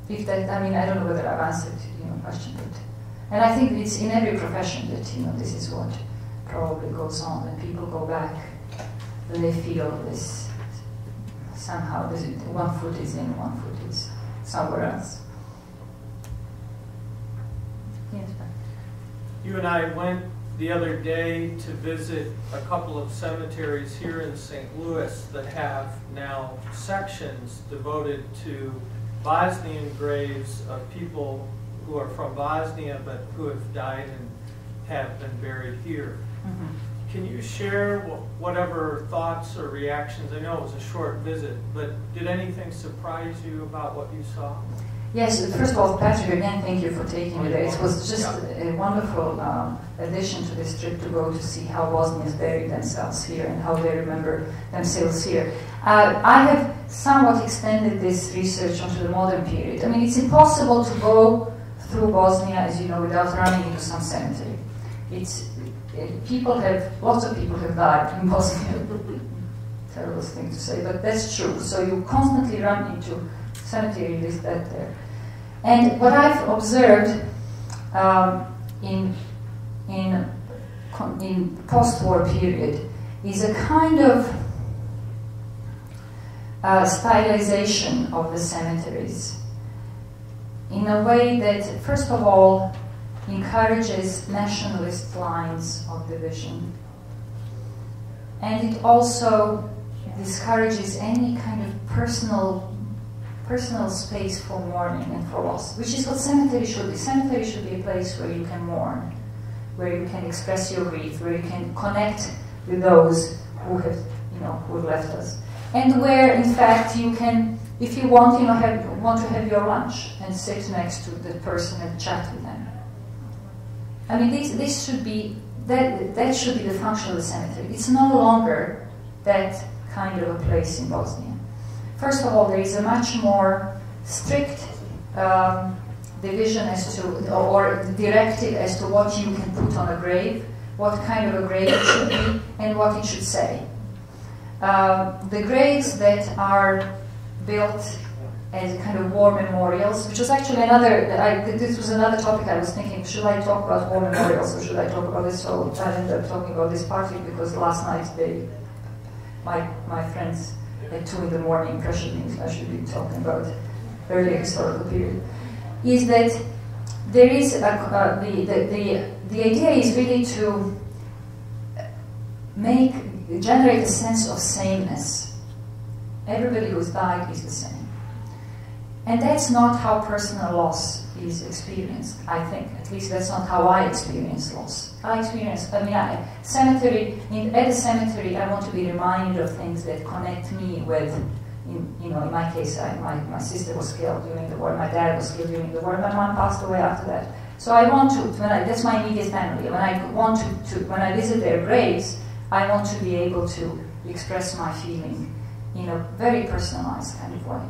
If that, I don't know whether I've answered your question, but, and I think it's in every profession that this is what probably goes on. When people go back, then they feel this somehow. One foot is in, one foot is somewhere else. Yes, you and I went the other day to visit a couple of cemeteries here in St. Louis that have now sections devoted to Bosnian graves of people who are from Bosnia but who have died and have been buried here. Mm-hmm. Can you share whatever thoughts or reactions? I know it was a short visit, but did anything surprise you about what you saw? Yes, first of all, Patrick, again, thank you for taking me there. It was just a wonderful addition to this trip to go to see how Bosnians bury themselves here and how they remember themselves here. I have somewhat extended this research onto the modern period. It's impossible to go through Bosnia, as you know, without running into some cemetery. Lots of people have died in Bosnia. Terrible thing to say, but that's true. So you constantly run into cemetery list that there. And what I've observed in post-war period is a kind of stylization of the cemeteries in a way that, first of all, encourages nationalist lines of division, and it also discourages any kind of personal personal space for mourning and for loss, which is what cemetery should be. Cemetery should be a place where you can mourn, where you can express your grief, where you can connect with those who have, who have left us, and where, in fact, you can, if you want, want to have your lunch and sit next to the person and chat with them. I mean, this should be that should be the function of the cemetery. It's no longer that kind of a place in Bosnia. First of all, there is a much more strict division as to, or directive as to what you can put on a grave, what kind of a grave it should be, and what it should say. The graves that are built as kind of war memorials, which was actually this was another topic I was thinking, should I talk about war memorials or should I talk about this? So I ended up talking about this partly because last night my friends at 2 in the morning pressured me I should be talking about early historical period. Is that there is the idea is really to generate a sense of sameness. Everybody who's died is the same. And that's not how personal loss is experienced, I think. At least that's not how I experience loss. At the cemetery, I want to be reminded of things that connect me with, in my case, my sister was killed during the war, my dad was killed during the war, my mom passed away after that. So I want to, that's my immediate family. When I visit their graves, I want to be able to express my feeling in a very personalized kind of way.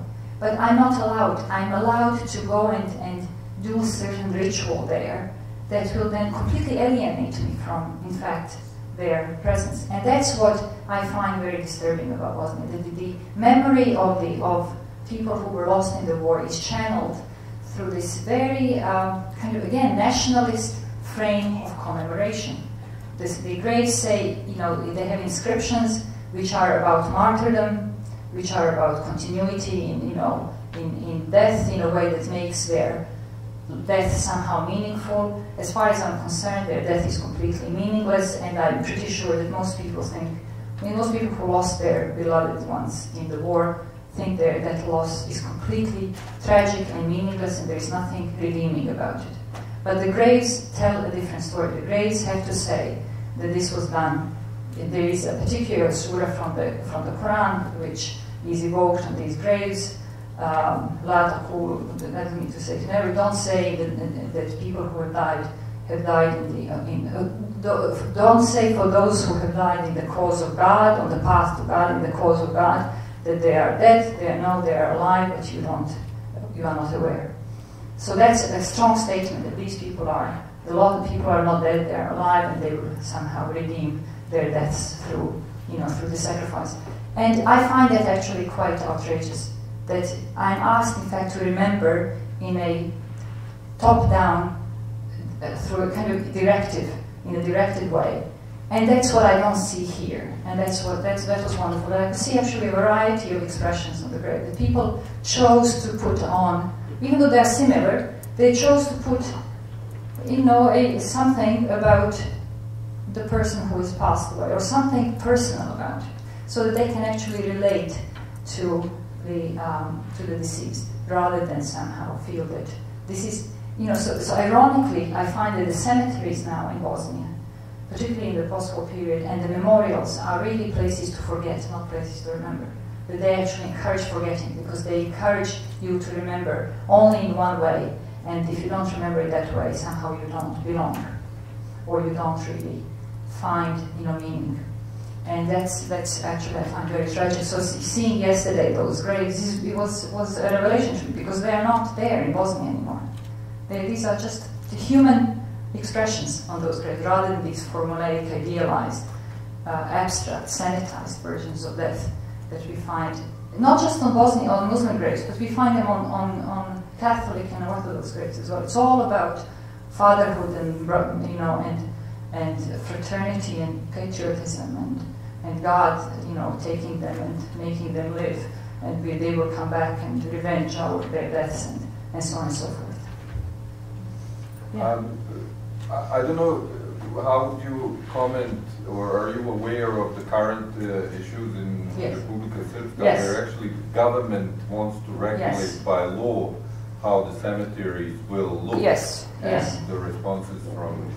But I'm not allowed. I'm allowed to go and do a certain ritual there that will then completely alienate me from, in fact, their presence. And that's what I find very disturbing about Bosnia. The memory of people who were lost in the war is channeled through this very kind of, again, nationalist frame of commemoration. The graves say, they have inscriptions which are about martyrdom, which are about continuity in death in a way that makes their death somehow meaningful. As far as I'm concerned, their death is completely meaningless, and I'm pretty sure that most people most people who lost their beloved ones in the war think that loss is completely tragic and meaningless, and there's nothing redeeming about it. But the graves tell a different story. The graves have to say that this was done. There is a particular surah from the Quran which is evoked on these graves. I don't need to say it. Never. Don't say that people who have died don't say for those who have died in the cause of God, on the path to God, in the cause of God, that they are dead. They are alive, but you are not aware. So that's a strong statement that these people are. A lot of people are not dead; they are alive, and they will somehow redeem their deaths through the sacrifice. And I find that actually quite outrageous, that I'm asked, in fact, to remember in a top-down, through a kind of in a directed way. And that's what I don't see here. And that was wonderful. That I could see actually a variety of expressions on the grave. The people chose to put on, even though they're similar, they chose to put, something about the person who has passed away, or something personal about it, so that they can actually relate to the deceased, rather than somehow feel that this is, so ironically, I find that the cemeteries now in Bosnia, particularly in the post-war period, and the memorials are really places to forget, not places to remember. That they actually encourage forgetting, because they encourage you to remember only in one way, and if you don't remember it that way, somehow you don't belong, or you don't really find meaning. And that's actually, I find very tragic. So seeing yesterday those graves, it was a revelation to me, because they are not there in Bosnia anymore. These are just the human expressions on those graves, rather than these formulaic, idealized, abstract, sanitized versions of death that we find, not just on Bosnia, on Muslim graves, but we find them on Catholic and Orthodox graves as well. It's all about fatherhood and fraternity and patriotism and God, taking them and making them live, and they will come back and revenge their deaths and so on and so forth. Yeah. I don't know how do you comment, or are you aware of the current issues in Yes. Republika Srpska? Yes. Where actually government wants to regulate Yes. by law how the cemeteries will look. Yes, And yes. the responses from.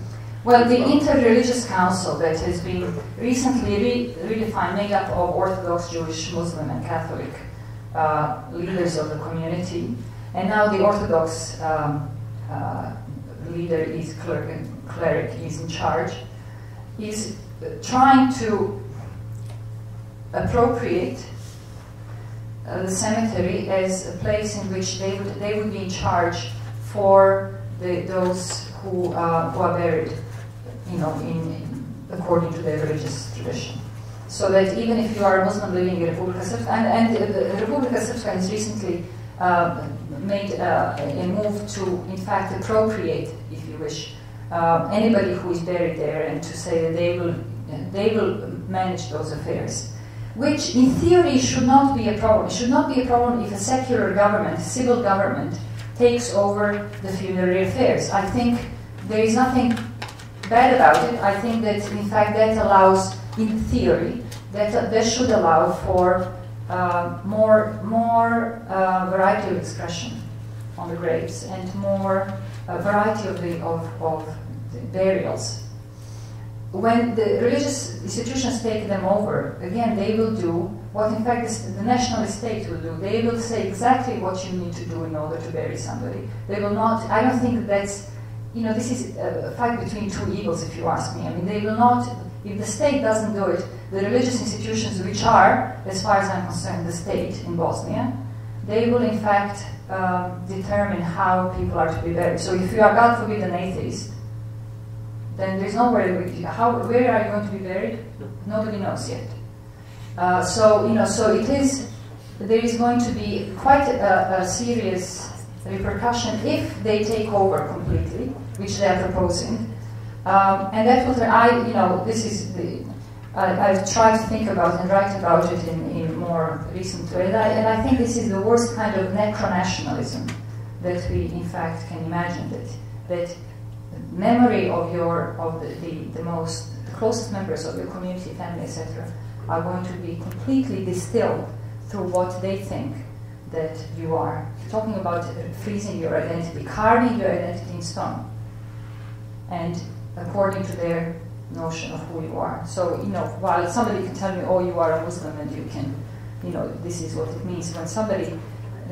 Well, the Interreligious Council that has been recently redefined, made up of Orthodox, Jewish, Muslim, and Catholic leaders of the community, and now the Orthodox leader is cleric is in charge, is trying to appropriate the cemetery as a place in which they would be in charge for those who are buried, according to their religious tradition. So that even if you are a Muslim living in Republika Srpska, and Republika Srpska has recently made a move to, in fact, appropriate, if you wish, anybody who is buried there, and to say that they will manage those affairs, which in theory should not be a problem. It should not be a problem if a secular government, civil government, takes over the funerary affairs. I think there is nothing bad about it. I think that, in fact, that allows, in theory, that should allow for more variety of expression on the graves, and more variety of the burials. When the religious institutions take them over, again, they will do what, in fact, the nationalist state will do. They will say exactly what you need to do in order to bury somebody. They will not, I don't think that's, this is a fight between two evils, if you ask me. I mean, they will not, if the state doesn't do it, the religious institutions, which are, as far as I'm concerned, the state in Bosnia, they will, in fact, determine how people are to be buried. So if you are, God forbid, an atheist, then there's nowhere, where are you going to be buried? Nobody knows yet. So it is, there is going to be quite a serious repercussion if they take over completely, which they are proposing. And that will, this is I've tried to think about and write about it in more recent way, and I think this is the worst kind of necronationalism that we, in fact, can imagine, that memory of the closest members of your community, family, etc., are going to be completely distilled through what they think that you are. Talking about freezing your identity, carving your identity in stone, and according to their notion of who you are. So, while somebody can tell me, oh, you are a Muslim, and you can, this is what it means.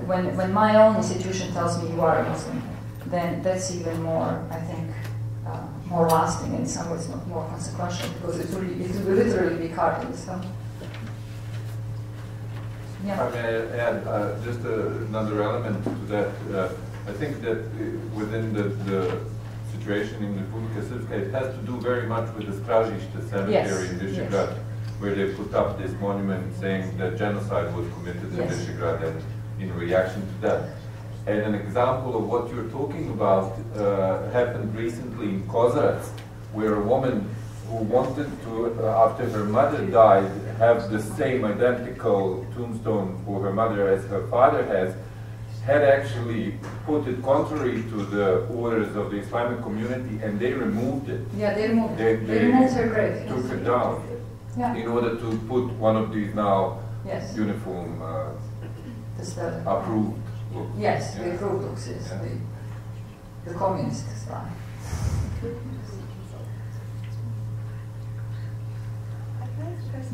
When my own institution tells me you are a Muslim, then that's even more, I think, more lasting, and in some ways more consequential, because it will literally be carved in stone. Yeah. I may add just another element to that. I think that within the situation in Republika Srpska, it has to do very much with the Stražište cemetery in Visegrad, where they put up this monument saying that genocide was committed in Visegrad, and in reaction to that. And an example of what you're talking about happened recently in Kozarac, where a woman who wanted to, after her mother died, have the same identical tombstone for her mother as her father has, had actually put it contrary to the orders of the Islamic community, and they removed it. Yeah, they removed it. They removed her grave. Took it down in order to put one of these now uniform approved books. Yes, the approved books is the communist style.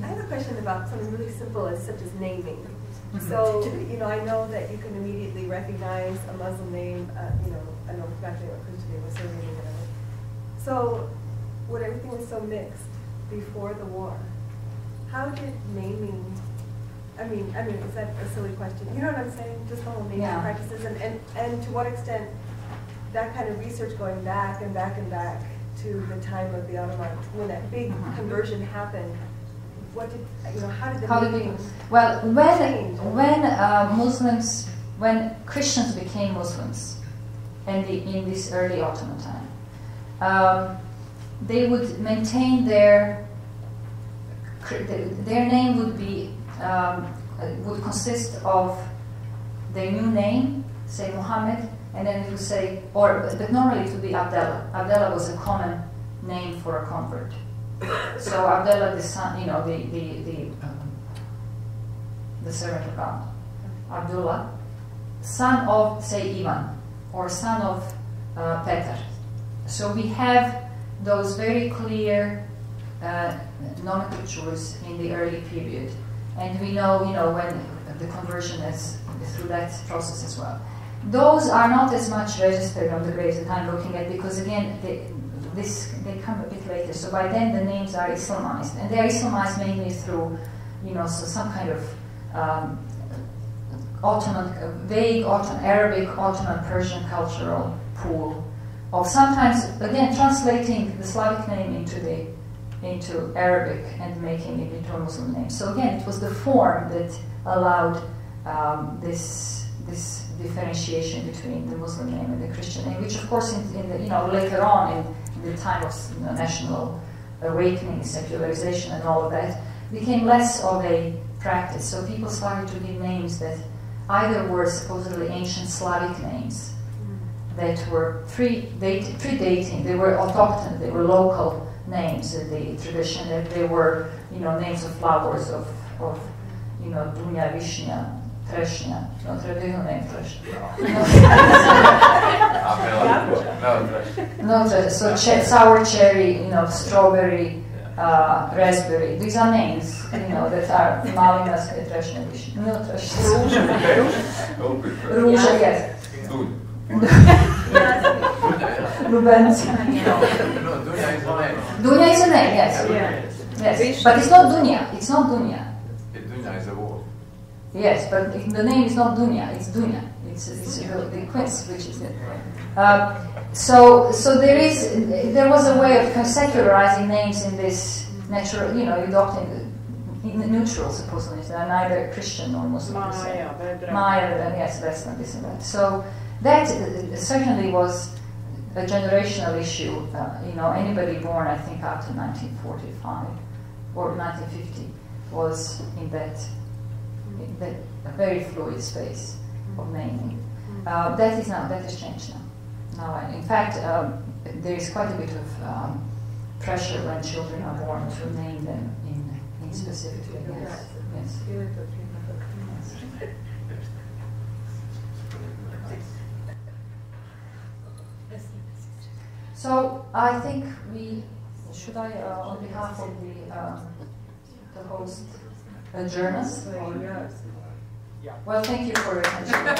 I have a question about something really simple, such as naming. So, I know that you can immediately recognize a Muslim name, I know exactly what Christian name was, Syrian name, whatever. So, when everything was so mixed before the war, how did naming, is that a silly question? You know what I'm saying? Just the whole naming practices, and to what extent that kind of research going back and back and back to the time of the Ottomans, when that big conversion happened, how did the Well, when Christians became Muslims, and in this early Ottoman time, they would maintain their name would consist of their new name, say Muhammad, and then it would say, but normally it would be Abdallah. Abdallah was a common name for a convert. So Abdullah, the son, you know, the servant of God, Abdullah, son of, say, Ivan, or son of Petar. So we have those very clear nomenclatures in the early period, and we know, you know, when the conversion is through that process as well. Those are not as much registered on the graves that I'm looking at, because again, they come a bit later. So by then the names are Islamized, and they are Islamized mainly through, you know, so some kind of Ottoman, vague Arabic, Ottoman, Persian cultural pool of sometimes, again, translating the Slavic name into Arabic and making it into a Muslim name. So again, it was the form that allowed this differentiation between the Muslim name and the Christian name, which of course in the, you know, later on in the time of, you know, national awakening, secularization and all of that, became less of a practice. So people started to give names that either were supposedly ancient Slavic names that were predating, they were autochthon, they were local names in the tradition, that they were, you know, names of flowers of you know, Dunya, Vishnya, Treshnya, no, traditional name Treshnya. No, so sour cherry, you know, strawberry, raspberry. These are names, you know, that are Malinas, Treshnya, Vishnya. No, Treshnya. Ruja, yes. Dunya is a name, yes. Yes, but it's not Dunya. It's not Dunya. Dunya is a word. Yes, but the name is not Dunya. It's Dunya. It's the quince, which is it. So there was a way of secularizing names in this natural, you know, adopting neutral, supposedly. They're neither Christian nor Muslim. Maya, yes, that's not this and that. So that certainly was a generational issue. You know, anybody born, I think, after 1945 or 1950 was in that very fluid space of naming. That has changed now. In fact, there is quite a bit of pressure when children are born to name them in specific ways. Yes. So I think should I, on behalf of the host, adjourn us? Well, thank you for your attention.